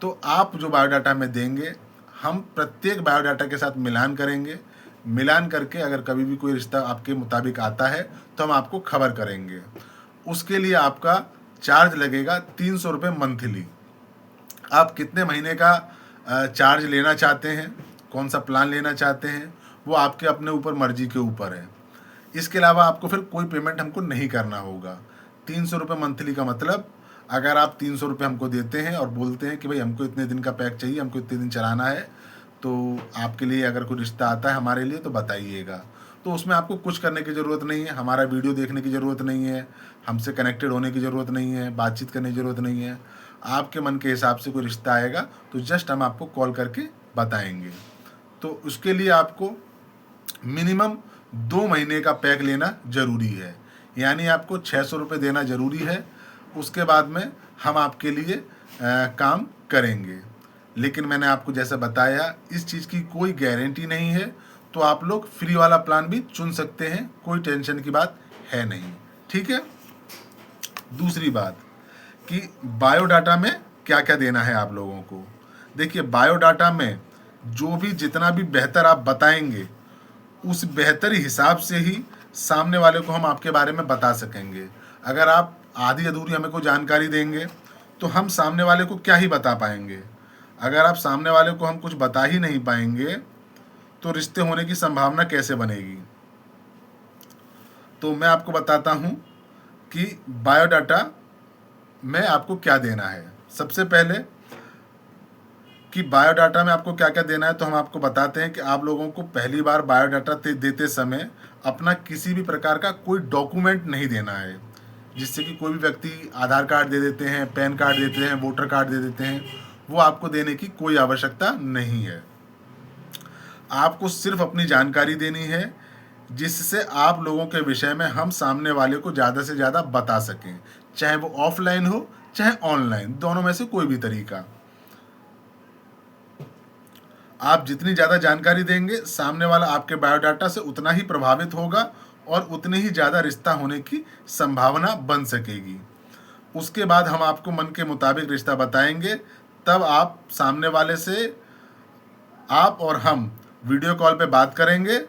तो आप जो बायोडाटा हमें देंगे, हम प्रत्येक बायोडाटा के साथ मिलान करेंगे। मिलान करके अगर कभी भी कोई रिश्ता आपके मुताबिक आता है तो हम आपको खबर करेंगे। उसके लिए आपका चार्ज लगेगा 300 रुपये मंथली। आप कितने महीने का चार्ज लेना चाहते हैं, कौन सा प्लान लेना चाहते हैं, वो आपके अपने ऊपर, मर्जी के ऊपर है। इसके अलावा आपको फिर कोई पेमेंट हमको नहीं करना होगा। 300 रुपये मंथली का मतलब, अगर आप 300 रुपये हमको देते हैं और बोलते हैं कि भाई हमको इतने दिन का पैक चाहिए, हमको इतने दिन चलाना है, तो आपके लिए अगर कोई रिश्ता आता है हमारे लिए तो बताइएगा। तो उसमें आपको कुछ करने की ज़रूरत नहीं है, हमारा वीडियो देखने की ज़रूरत नहीं है, हमसे कनेक्टेड होने की ज़रूरत नहीं है, बातचीत करने की ज़रूरत नहीं है। आपके मन के हिसाब से कोई रिश्ता आएगा तो जस्ट हम आपको कॉल करके बताएंगे। तो उसके लिए आपको मिनिमम 2 महीने का पैक लेना ज़रूरी है, यानी आपको 600 रुपये देना ज़रूरी है। उसके बाद में हम आपके लिए काम करेंगे। लेकिन मैंने आपको जैसा बताया, इस चीज़ की कोई गारंटी नहीं है, तो आप लोग फ्री वाला प्लान भी चुन सकते हैं, कोई टेंशन की बात है नहीं। ठीक है। दूसरी बात कि बायोडाटा में क्या क्या देना है आप लोगों को। देखिए, बायोडाटा में जो भी जितना भी बेहतर आप बताएंगे, उस बेहतर हिसाब से ही सामने वाले को हम आपके बारे में बता सकेंगे। अगर आप आधी अधूरी हमें को जानकारी देंगे तो हम सामने वाले को क्या ही बता पाएंगे। अगर आप सामने वाले को हम कुछ बता ही नहीं पाएंगे तो रिश्ते होने की संभावना कैसे बनेगी। तो मैं आपको बताता हूँ कि बायोडाटा में आपको क्या देना है। सबसे पहले कि बायोडाटा में आपको क्या क्या देना है, तो हम आपको बताते हैं कि आप लोगों को पहली बार बायोडाटा देते समय अपना किसी भी प्रकार का कोई डॉक्यूमेंट नहीं देना है। जिससे कि कोई भी व्यक्ति आधार कार्ड दे देते हैं, पैन कार्ड देते हैं, वोटर कार्ड दे देते हैं, वो आपको देने की कोई आवश्यकता नहीं है। आपको सिर्फ अपनी जानकारी देनी है, जिससे आप लोगों के विषय में हम सामने वाले को ज़्यादा से ज़्यादा बता सकें, चाहे वो ऑफलाइन हो चाहे ऑनलाइन, दोनों में से कोई भी तरीका। आप जितनी ज़्यादा जानकारी देंगे, सामने वाला आपके बायोडाटा से उतना ही प्रभावित होगा और उतनी ही ज़्यादा रिश्ता होने की संभावना बन सकेगी। उसके बाद हम आपको मन के मुताबिक रिश्ता बताएंगे। तब आप सामने वाले से, आप और हम वीडियो कॉल पे बात करेंगे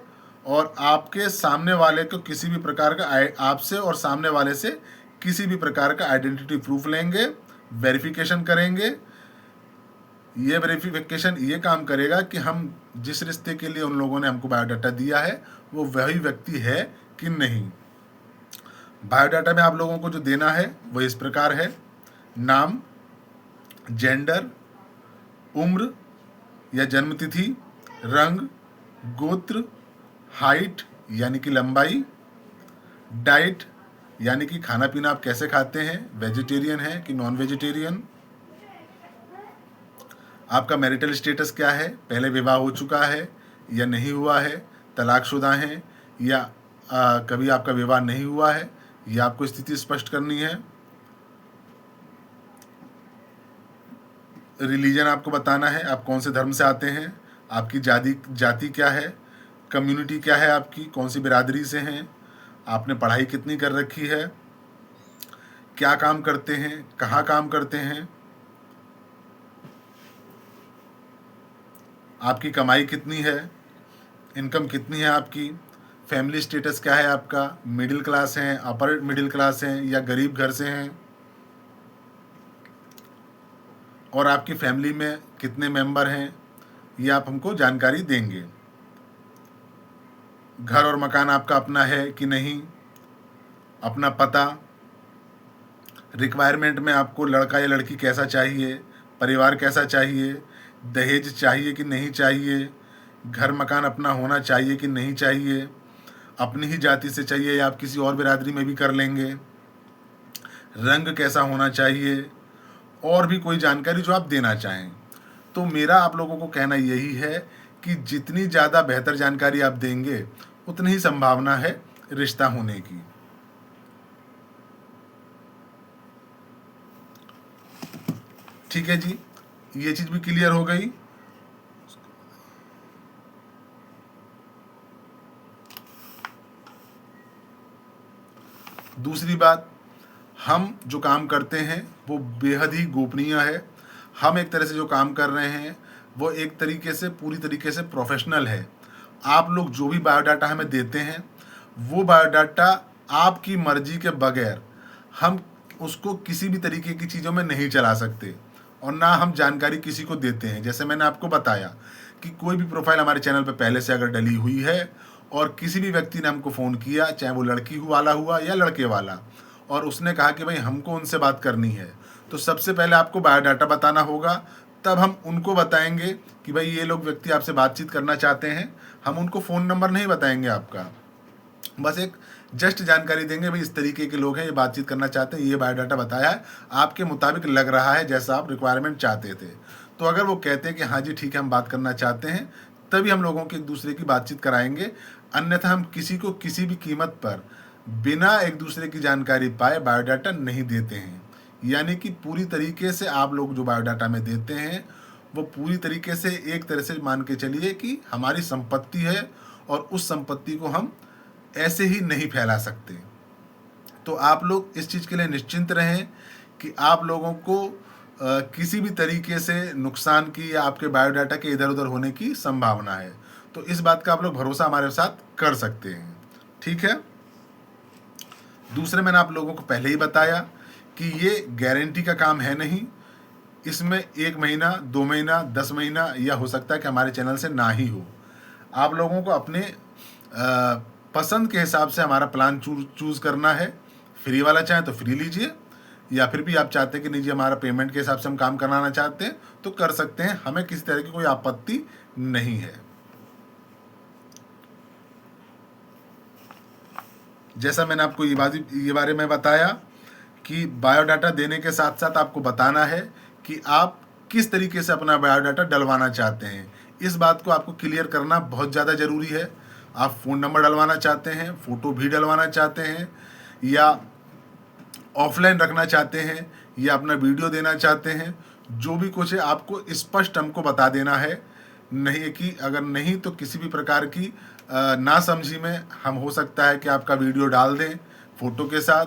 और आपके सामने वाले को किसी भी प्रकार का आपसे और सामने वाले से किसी भी प्रकार का आइडेंटिटी प्रूफ लेंगे, वेरिफिकेशन करेंगे। ये वेरिफिकेशन ये काम करेगा कि हम जिस रिश्ते के लिए उन लोगों ने हमको बायोडाटा दिया है वो वही व्यक्ति है कि नहीं। बायोडाटा में आप लोगों को जो देना है वो इस प्रकार है: नाम, जेंडर, उम्र या जन्म तिथि, रंग, गोत्र, हाइट यानी कि लंबाई, डाइट यानी कि खाना पीना आप कैसे खाते हैं, वेजिटेरियन है कि नॉन वेजिटेरियन, आपका मैरिटल स्टेटस क्या है, पहले विवाह हो चुका है या नहीं हुआ है, तलाकशुदा हैं या कभी आपका विवाह नहीं हुआ है, यह आपको स्थिति स्पष्ट करनी है। रिलीजन आपको बताना है, आप कौन से धर्म से आते हैं, आपकी जाति क्या है, कम्युनिटी क्या है आपकी, कौन सी बिरादरी से हैं, आपने पढ़ाई कितनी कर रखी है, क्या काम करते हैं, कहाँ काम करते हैं, आपकी कमाई कितनी है, इनकम कितनी है आपकी, फैमिली स्टेटस क्या है आपका, मिडिल क्लास हैं, अपर मिडिल क्लास हैं या गरीब घर से हैं, और आपकी फैमिली में कितने मेंबर हैं, ये आप हमको जानकारी देंगे। घर और मकान आपका अपना है कि नहीं, अपना पता, रिक्वायरमेंट में आपको लड़का या लड़की कैसा चाहिए, परिवार कैसा चाहिए, दहेज चाहिए कि नहीं चाहिए, घर मकान अपना होना चाहिए कि नहीं चाहिए, अपनी ही जाति से चाहिए या आप किसी और बिरादरी में भी कर लेंगे, रंग कैसा होना चाहिए, और भी कोई जानकारी जो आप देना चाहें। तो मेरा आप लोगों को कहना यही है कि जितनी ज़्यादा बेहतर जानकारी आप देंगे उतनी ही संभावना है रिश्ता होने की। ठीक है जी, ये चीज़ भी क्लियर हो गई। दूसरी बात, हम जो काम करते हैं वो बेहद ही गोपनीय है। हम एक तरह से जो काम कर रहे हैं वो एक तरीके से पूरी तरीके से प्रोफेशनल है। आप लोग जो भी बायोडाटा हमें देते हैं वो बायोडाटा आपकी मर्जी के बगैर हम उसको किसी भी तरीके की चीज़ों में नहीं चला सकते, और ना हम जानकारी किसी को देते हैं। जैसे मैंने आपको बताया कि कोई भी प्रोफाइल हमारे चैनल पर पहले से अगर डली हुई है और किसी भी व्यक्ति ने हमको फ़ोन किया, चाहे वो लड़की वाला हुआ या लड़के वाला, और उसने कहा कि भाई हमको उनसे बात करनी है, तो सबसे पहले आपको बायोडाटा बताना होगा। तब हम उनको बताएंगे कि भाई ये लोग व्यक्ति आपसे बातचीत करना चाहते हैं। हम उनको फ़ोन नंबर नहीं बताएंगे आपका, बस एक जस्ट जानकारी देंगे, भाई इस तरीके के लोग हैं, ये बातचीत करना चाहते हैं, ये बायोडाटा बताया है, आपके मुताबिक लग रहा है जैसा आप रिक्वायरमेंट चाहते थे। तो अगर वो कहते हैं कि हाँ जी ठीक है हम बात करना चाहते हैं, तभी हम लोगों की एक दूसरे की बातचीत कराएंगे। अन्यथा हम किसी को किसी भी कीमत पर बिना एक दूसरे की जानकारी पाए बायोडाटा नहीं देते हैं। यानी कि पूरी तरीके से आप लोग जो बायोडाटा में देते हैं वो पूरी तरीके से एक तरह से मान के चलिए कि हमारी संपत्ति है, और उस संपत्ति को हम ऐसे ही नहीं फैला सकते। तो आप लोग इस चीज़ के लिए निश्चिंत रहें कि आप लोगों को किसी भी तरीके से नुकसान की या आपके बायोडाटा के इधर उधर होने की संभावना है। तो इस बात का आप लोग भरोसा हमारे साथ कर सकते हैं। ठीक है। दूसरे, मैंने आप लोगों को पहले ही बताया कि ये गारंटी का काम है नहीं। इसमें 1 महीना, 2 महीना, 10 महीना या हो सकता है कि हमारे चैनल से ना ही हो। आप लोगों को अपने पसंद के हिसाब से हमारा प्लान चूज़ करना है। फ्री वाला चाहे तो फ्री लीजिए, या फिर भी आप चाहते हैं कि नहीं जी हमारा पेमेंट के हिसाब से हम काम कराना चाहते हैं तो कर सकते हैं। हमें किसी तरह की कोई आपत्ति नहीं है। जैसा मैंने आपको ये बारे में बताया कि बायोडाटा देने के साथ साथ आपको बताना है कि आप किस तरीके से अपना बायोडाटा डलवाना चाहते हैं। इस बात को आपको क्लियर करना बहुत ज़्यादा ज़रूरी है। आप फ़ोन नंबर डलवाना चाहते हैं, फ़ोटो भी डलवाना चाहते हैं, या ऑफलाइन रखना चाहते हैं, या अपना वीडियो देना चाहते हैं, जो भी कुछ है आपको स्पष्ट हमको बता देना है। नहीं कि अगर नहीं तो किसी भी प्रकार की नासमझी में हम हो सकता है कि आपका वीडियो डाल दें फ़ोटो के साथ,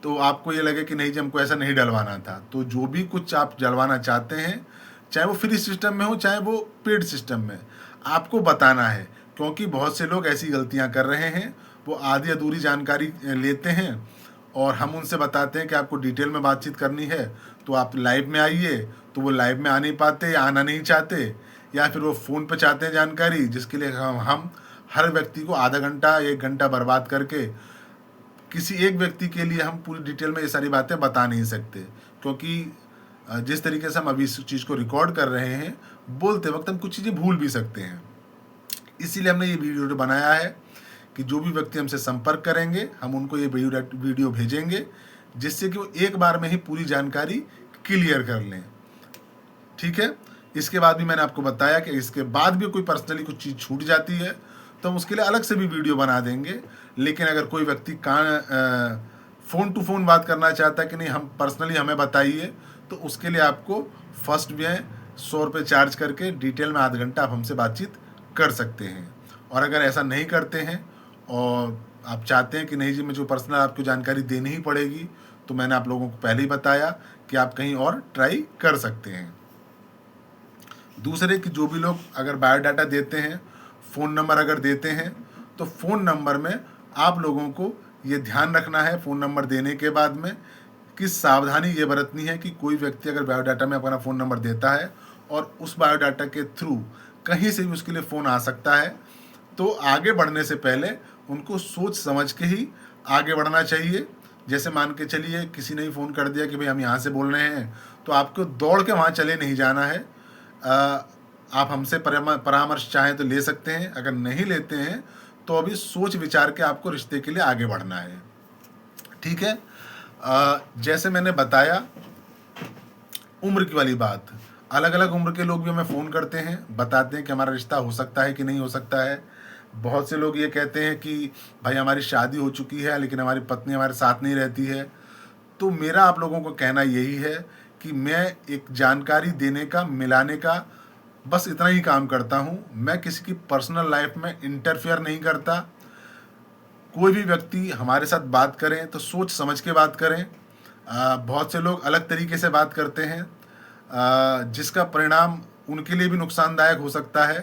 तो आपको ये लगे कि नहीं जी हमको ऐसा नहीं डलवाना था। तो जो भी कुछ आप डलवाना चाहते हैं, चाहे वो फ्री सिस्टम में हो चाहे वो पेड सिस्टम में, आपको बताना है। क्योंकि बहुत से लोग ऐसी गलतियां कर रहे हैं, वो आधी अधूरी जानकारी लेते हैं और हम उनसे बताते हैं कि आपको डिटेल में बातचीत करनी है तो आप लाइव में आइए, तो वो लाइव में आ नहीं पाते या आना नहीं चाहते, या फिर वो फ़ोन पे चाहते हैं जानकारी, जिसके लिए हम हर व्यक्ति को आधा घंटा 1 घंटा बर्बाद करके किसी एक व्यक्ति के लिए हम पूरी डिटेल में ये सारी बातें बता नहीं सकते। क्योंकि जिस तरीके से हम अभी इस चीज़ को रिकॉर्ड कर रहे हैं, बोलते वक्त हम कुछ चीज़ें भूल भी सकते हैं। इसीलिए हमने ये वीडियो बनाया है कि जो भी व्यक्ति हमसे संपर्क करेंगे, हम उनको ये वीडियो भेजेंगे, जिससे कि वो एक बार में ही पूरी जानकारी क्लियर कर लें। ठीक है। इसके बाद भी मैंने आपको बताया कि इसके बाद भी कोई पर्सनली कुछ चीज़ छूट जाती है तो हम उसके लिए अलग से भी वीडियो बना देंगे। लेकिन अगर कोई व्यक्ति फ़ोन टू फ़ोन बात करना चाहता है कि नहीं हम पर्सनली हमें बताइए, तो उसके लिए आपको फर्स्ट में 100 रुपये चार्ज करके डिटेल में आधा घंटा आप हमसे बातचीत कर सकते हैं। और अगर ऐसा नहीं करते हैं और आप चाहते हैं कि नहीं जी मुझे पर्सनल आपको जानकारी देनी ही पड़ेगी, तो मैंने आप लोगों को पहले ही बताया कि आप कहीं और ट्राई कर सकते हैं। दूसरे कि जो भी लोग अगर बायोडाटा देते हैं, फ़ोन नंबर अगर देते हैं, तो फ़ोन नंबर में आप लोगों को ये ध्यान रखना है फ़ोन नंबर देने के बाद में कि सावधानी ये बरतनी है कि कोई व्यक्ति अगर बायोडाटा में अपना फ़ोन नंबर देता है और उस बायोडाटा के थ्रू कहीं से भी उसके लिए फ़ोन आ सकता है, तो आगे बढ़ने से पहले उनको सोच समझ के ही आगे बढ़ना चाहिए। जैसे मान के चलिए किसी ने ही फ़ोन कर दिया कि भाई हम यहाँ से बोल रहे हैं, तो आपको दौड़ के वहाँ चले नहीं जाना है। आप हमसे परामर्श चाहें तो ले सकते हैं, अगर नहीं लेते हैं तो अभी सोच विचार के आपको रिश्ते के लिए आगे बढ़ना है। ठीक है। जैसे मैंने बताया उम्र की वाली बात, अलग अलग उम्र के लोग भी हमें फ़ोन करते हैं, बताते हैं कि हमारा रिश्ता हो सकता है कि नहीं हो सकता है। बहुत से लोग ये कहते हैं कि भाई हमारी शादी हो चुकी है लेकिन हमारी पत्नी हमारे साथ नहीं रहती है। तो मेरा आप लोगों को कहना यही है कि मैं एक जानकारी देने का, मिलाने का बस इतना ही काम करता हूँ। मैं किसी की पर्सनल लाइफ में इंटरफेयर नहीं करता। कोई भी व्यक्ति हमारे साथ बात करें तो सोच समझ के बात करें। बहुत से लोग अलग तरीके से बात करते हैं, जिसका परिणाम उनके लिए भी नुकसानदायक हो सकता है।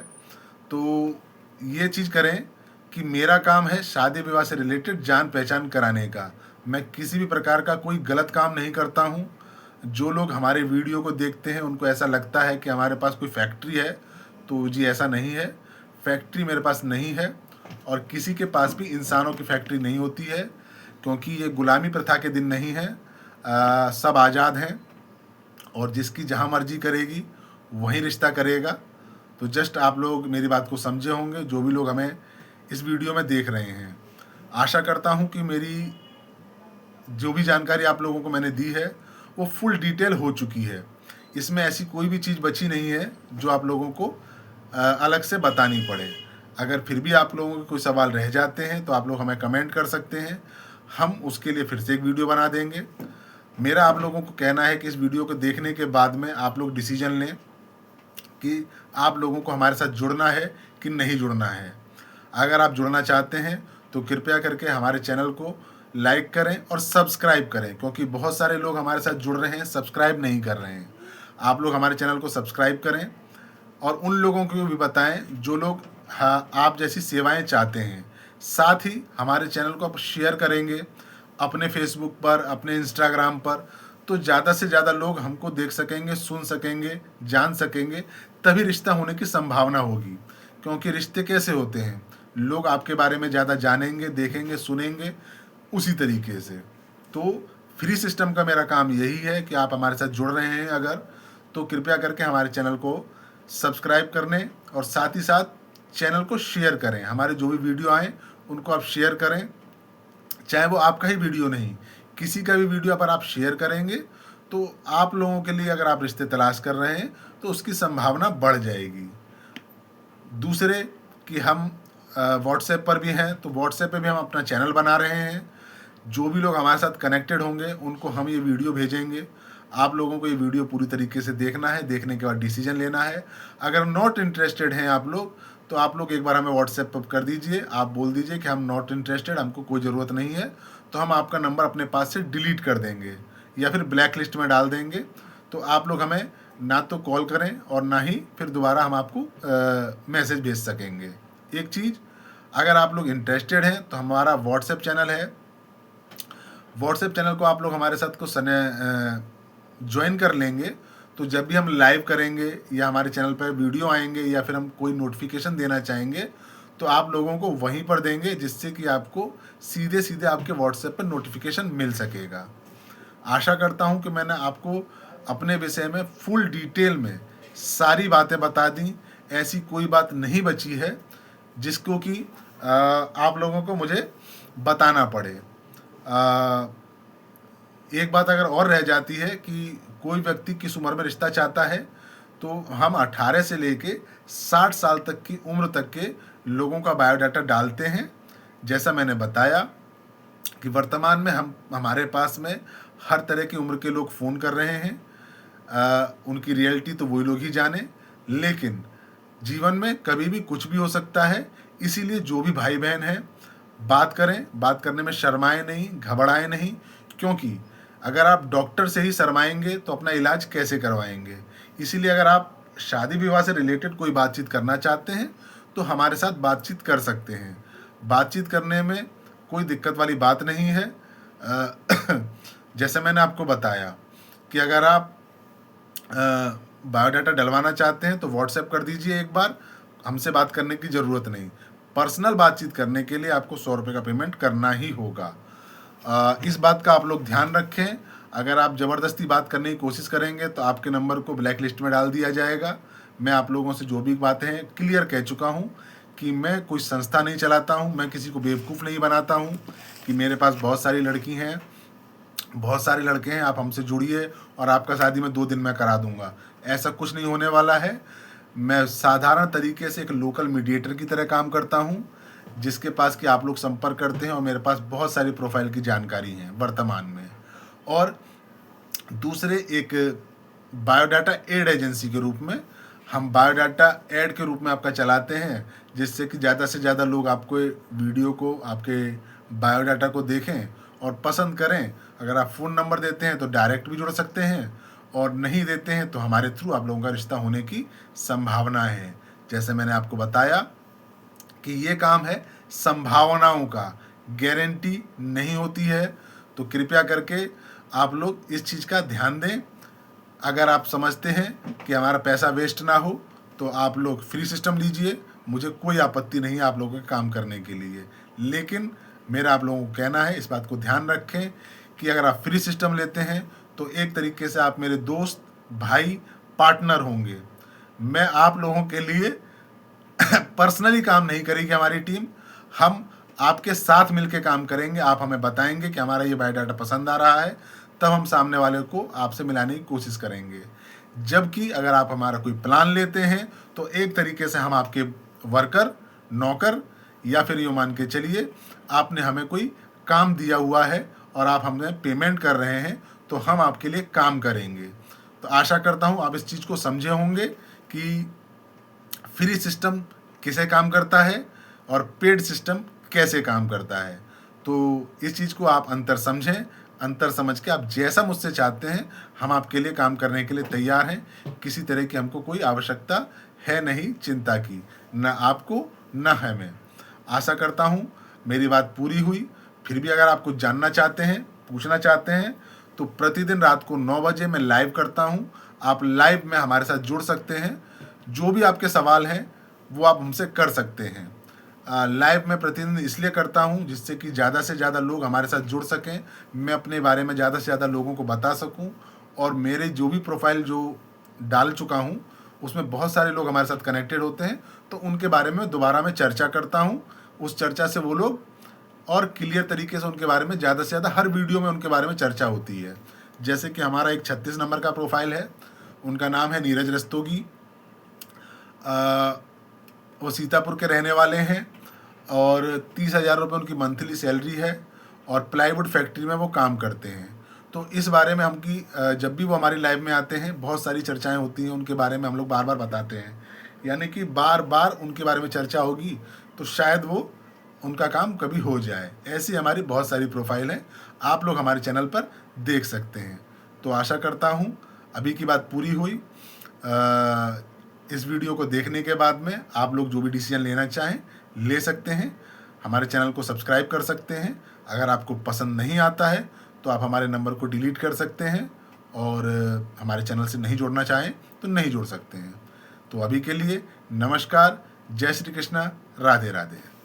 तो ये चीज़ करें कि मेरा काम है शादी विवाह से रिलेटेड जान पहचान कराने का। मैं किसी भी प्रकार का कोई गलत काम नहीं करता हूँ। जो लोग हमारे वीडियो को देखते हैं उनको ऐसा लगता है कि हमारे पास कोई फैक्ट्री है, तो जी ऐसा नहीं है। फैक्ट्री मेरे पास नहीं है और किसी के पास भी इंसानों की फैक्ट्री नहीं होती है, क्योंकि ये गुलामी प्रथा के दिन नहीं है। सब आज़ाद हैं और जिसकी जहाँ मर्जी करेगी वहीं रिश्ता करेगा। तो जस्ट आप लोग मेरी बात को समझे होंगे, जो भी लोग हमें इस वीडियो में देख रहे हैं। आशा करता हूँ कि मेरी जो भी जानकारी आप लोगों को मैंने दी है वो फुल डिटेल हो चुकी है। इसमें ऐसी कोई भी चीज़ बची नहीं है जो आप लोगों को अलग से बतानी पड़े। अगर फिर भी आप लोगों के कोई सवाल रह जाते हैं तो आप लोग हमें कमेंट कर सकते हैं, हम उसके लिए फिर से एक वीडियो बना देंगे। मेरा आप लोगों को कहना है कि इस वीडियो को देखने के बाद में आप लोग डिसीजन लें कि आप लोगों को हमारे साथ जुड़ना है कि नहीं जुड़ना है। अगर आप जुड़ना चाहते हैं तो कृपया करके हमारे चैनल को लाइक करें और सब्सक्राइब करें, क्योंकि बहुत सारे लोग हमारे साथ जुड़ रहे हैं, सब्सक्राइब नहीं कर रहे हैं। आप लोग हमारे चैनल को सब्सक्राइब करें और उन लोगों को भी बताएं जो लोग आप जैसी सेवाएं चाहते हैं। साथ ही हमारे चैनल को आप शेयर करेंगे अपने फेसबुक पर, अपने इंस्टाग्राम पर, तो ज़्यादा से ज़्यादा लोग हमको देख सकेंगे, सुन सकेंगे, जान सकेंगे, तभी रिश्ता होने की संभावना होगी। क्योंकि रिश्ते कैसे होते हैं, लोग आपके बारे में ज़्यादा जानेंगे, देखेंगे, सुनेंगे उसी तरीके से। तो फ्री सिस्टम का मेरा काम यही है कि आप हमारे साथ जुड़ रहे हैं अगर, तो कृपया करके हमारे चैनल को सब्सक्राइब करने और साथ ही साथ चैनल को शेयर करें। हमारे जो भी वीडियो आएँ उनको आप शेयर करें, चाहे वो आपका ही वीडियो नहीं, किसी का भी वीडियो पर आप शेयर करेंगे तो आप लोगों के लिए, अगर आप रिश्ते तलाश कर रहे हैं तो उसकी संभावना बढ़ जाएगी। दूसरे कि हम व्हाट्सएप पर भी हैं, तो व्हाट्सएप पे भी हम अपना चैनल बना रहे हैं। जो भी लोग हमारे साथ कनेक्टेड होंगे उनको हम ये वीडियो भेजेंगे। आप लोगों को ये वीडियो पूरी तरीके से देखना है, देखने के बाद डिसीजन लेना है। अगर नॉट इंटरेस्टेड हैं आप लोग, तो आप लोग एक बार हमें व्हाट्सएप पर कर दीजिए, आप बोल दीजिए कि हम नॉट इंटरेस्टेड, हमको कोई ज़रूरत नहीं है, तो तो हम आपका नंबर अपने पास से डिलीट कर देंगे या फिर ब्लैक लिस्ट में डाल देंगे। तो आप लोग हमें ना तो कॉल करें और ना ही फिर दोबारा हम आपको मैसेज भेज सकेंगे। एक चीज़, अगर आप लोग इंटरेस्टेड हैं तो हमारा व्हाट्सएप चैनल है। व्हाट्सएप चैनल को आप लोग हमारे साथ को ज्वाइन कर लेंगे तो जब भी हम लाइव करेंगे या हमारे चैनल पर वीडियो आएंगे या फिर हम कोई नोटिफिकेशन देना चाहेंगे तो आप लोगों को वहीं पर देंगे, जिससे कि आपको सीधे सीधे आपके व्हाट्सएप पर नोटिफिकेशन मिल सकेगा। आशा करता हूं कि मैंने आपको अपने विषय में फुल डिटेल में सारी बातें बता दी। ऐसी कोई बात नहीं बची है जिसको कि आप लोगों को मुझे बताना पड़े। एक बात अगर और रह जाती है कि कोई व्यक्ति किस उम्र में रिश्ता चाहता है, तो हम 18 से लेके 60 साल तक की उम्र तक के लोगों का बायोडाटा डालते हैं। जैसा मैंने बताया कि वर्तमान में हमारे पास में हर तरह की उम्र के लोग फ़ोन कर रहे हैं। उनकी रियलिटी तो वही लोग ही जाने, लेकिन जीवन में कभी भी कुछ भी हो सकता है। इसीलिए जो भी भाई बहन हैं, बात करें, बात करने में शर्माएं नहीं, घबराएं नहीं, क्योंकि अगर आप डॉक्टर से ही शर्माएंगे तो अपना इलाज कैसे करवाएंगे। इसीलिए अगर आप शादी विवाह से रिलेटेड कोई बातचीत करना चाहते हैं तो हमारे साथ बातचीत कर सकते हैं। बातचीत करने में कोई दिक्कत वाली बात नहीं है। जैसे मैंने आपको बताया कि अगर आप बायोडाटा डलवाना चाहते हैं तो व्हाट्सएप कर दीजिए एक बार, हमसे बात करने की ज़रूरत नहीं। पर्सनल बातचीत करने के लिए आपको 100 रुपये का पेमेंट करना ही होगा। इस बात का आप लोग ध्यान रखें। अगर आप ज़बरदस्ती बात करने की कोशिश करेंगे तो आपके नंबर को ब्लैक लिस्ट में डाल दिया जाएगा। मैं आप लोगों से जो भी बातें हैं क्लियर कह चुका हूं कि मैं कोई संस्था नहीं चलाता हूं, मैं किसी को बेवकूफ़ नहीं बनाता हूं कि मेरे पास बहुत सारी लड़की हैं, बहुत सारे लड़के हैं, आप हमसे जुड़िए और आपका शादी मैं 2 दिन में करा दूंगा। ऐसा कुछ नहीं होने वाला है। मैं साधारण तरीके से एक लोकल मीडिएटर की तरह काम करता हूं, जिसके पास कि आप लोग संपर्क करते हैं और मेरे पास बहुत सारी प्रोफाइल की जानकारी है वर्तमान में। और दूसरे एक बायोडाटा एड एजेंसी के रूप में हम बायोडाटा ऐड के रूप में आपका चलाते हैं, जिससे कि ज़्यादा से ज़्यादा लोग आपको वीडियो को, आपके बायोडाटा को देखें और पसंद करें। अगर आप फ़ोन नंबर देते हैं तो डायरेक्ट भी जुड़ सकते हैं, और नहीं देते हैं तो हमारे थ्रू आप लोगों का रिश्ता होने की संभावना है। जैसे मैंने आपको बताया कि ये काम है संभावनाओं का, गारंटी नहीं होती है। तो कृपया करके आप लोग इस चीज़ का ध्यान दें। अगर आप समझते हैं कि हमारा पैसा वेस्ट ना हो तो आप लोग फ्री सिस्टम लीजिए, मुझे कोई आपत्ति नहीं है आप लोगों के काम करने के लिए। लेकिन मेरा आप लोगों को कहना है, इस बात को ध्यान रखें कि अगर आप फ्री सिस्टम लेते हैं तो एक तरीके से आप मेरे दोस्त, भाई, पार्टनर होंगे। मैं आप लोगों के लिए पर्सनली काम नहीं करेगी हमारी टीम, हम आपके साथ मिलकर काम करेंगे। आप हमें बताएंगे कि हमारा ये बायोडाटा पसंद आ रहा है, तब हम सामने वाले को आपसे मिलाने की कोशिश करेंगे। जबकि अगर आप हमारा कोई प्लान लेते हैं तो एक तरीके से हम आपके वर्कर, नौकर, या फिर ये मान के चलिए आपने हमें कोई काम दिया हुआ है और आप हमें पेमेंट कर रहे हैं, तो हम आपके लिए काम करेंगे। तो आशा करता हूँ आप इस चीज़ को समझे होंगे कि फ्री सिस्टम किसे काम करता है और पेड सिस्टम कैसे काम करता है। तो इस चीज़ को आप अंतर समझें। अंतर समझ के आप जैसा मुझसे चाहते हैं हम आपके लिए काम करने के लिए तैयार हैं। किसी तरह की हमको कोई आवश्यकता है नहीं चिंता की, न आपको न हमें। आशा करता हूँ मेरी बात पूरी हुई। फिर भी अगर आप कुछ जानना चाहते हैं, पूछना चाहते हैं, तो प्रतिदिन रात को 9 बजे मैं लाइव करता हूँ। आप लाइव में हमारे साथ जुड़ सकते हैं। जो भी आपके सवाल हैं वो आप हमसे कर सकते हैं। लाइव में प्रतिदिन इसलिए करता हूं जिससे कि ज़्यादा से ज़्यादा लोग हमारे साथ जुड़ सकें, मैं अपने बारे में ज़्यादा से ज़्यादा लोगों को बता सकूं, और मेरे जो भी प्रोफाइल जो डाल चुका हूं उसमें बहुत सारे लोग हमारे साथ कनेक्टेड होते हैं, तो उनके बारे में दोबारा मैं चर्चा करता हूं। उस चर्चा से वो लोग और क्लियर तरीके से उनके बारे में ज़्यादा से ज़्यादा हर वीडियो में उनके बारे में चर्चा होती है। जैसे कि हमारा एक 36 नंबर का प्रोफाइल है, उनका नाम है नीरज रस्तोगी। वो सीतापुर के रहने वाले हैं और 30,000 रुपये उनकी मंथली सैलरी है और प्लाईवुड फैक्ट्री में वो काम करते हैं। तो इस बारे में हमकी जब भी वो हमारी लाइव में आते हैं बहुत सारी चर्चाएं होती हैं, उनके बारे में हम लोग बार बार बताते हैं, यानी कि बार बार उनके बारे में चर्चा होगी तो शायद वो उनका काम कभी हो जाए। ऐसी हमारी बहुत सारी प्रोफाइल है, आप लोग हमारे चैनल पर देख सकते हैं। तो आशा करता हूँ अभी की बात पूरी हुई। इस वीडियो को देखने के बाद में आप लोग जो भी डिसीजन लेना चाहें ले सकते हैं। हमारे चैनल को सब्सक्राइब कर सकते हैं। अगर आपको पसंद नहीं आता है तो आप हमारे नंबर को डिलीट कर सकते हैं, और हमारे चैनल से नहीं जुड़ना चाहें तो नहीं जुड़ सकते हैं। तो अभी के लिए नमस्कार, जय श्री कृष्णा, राधे राधे।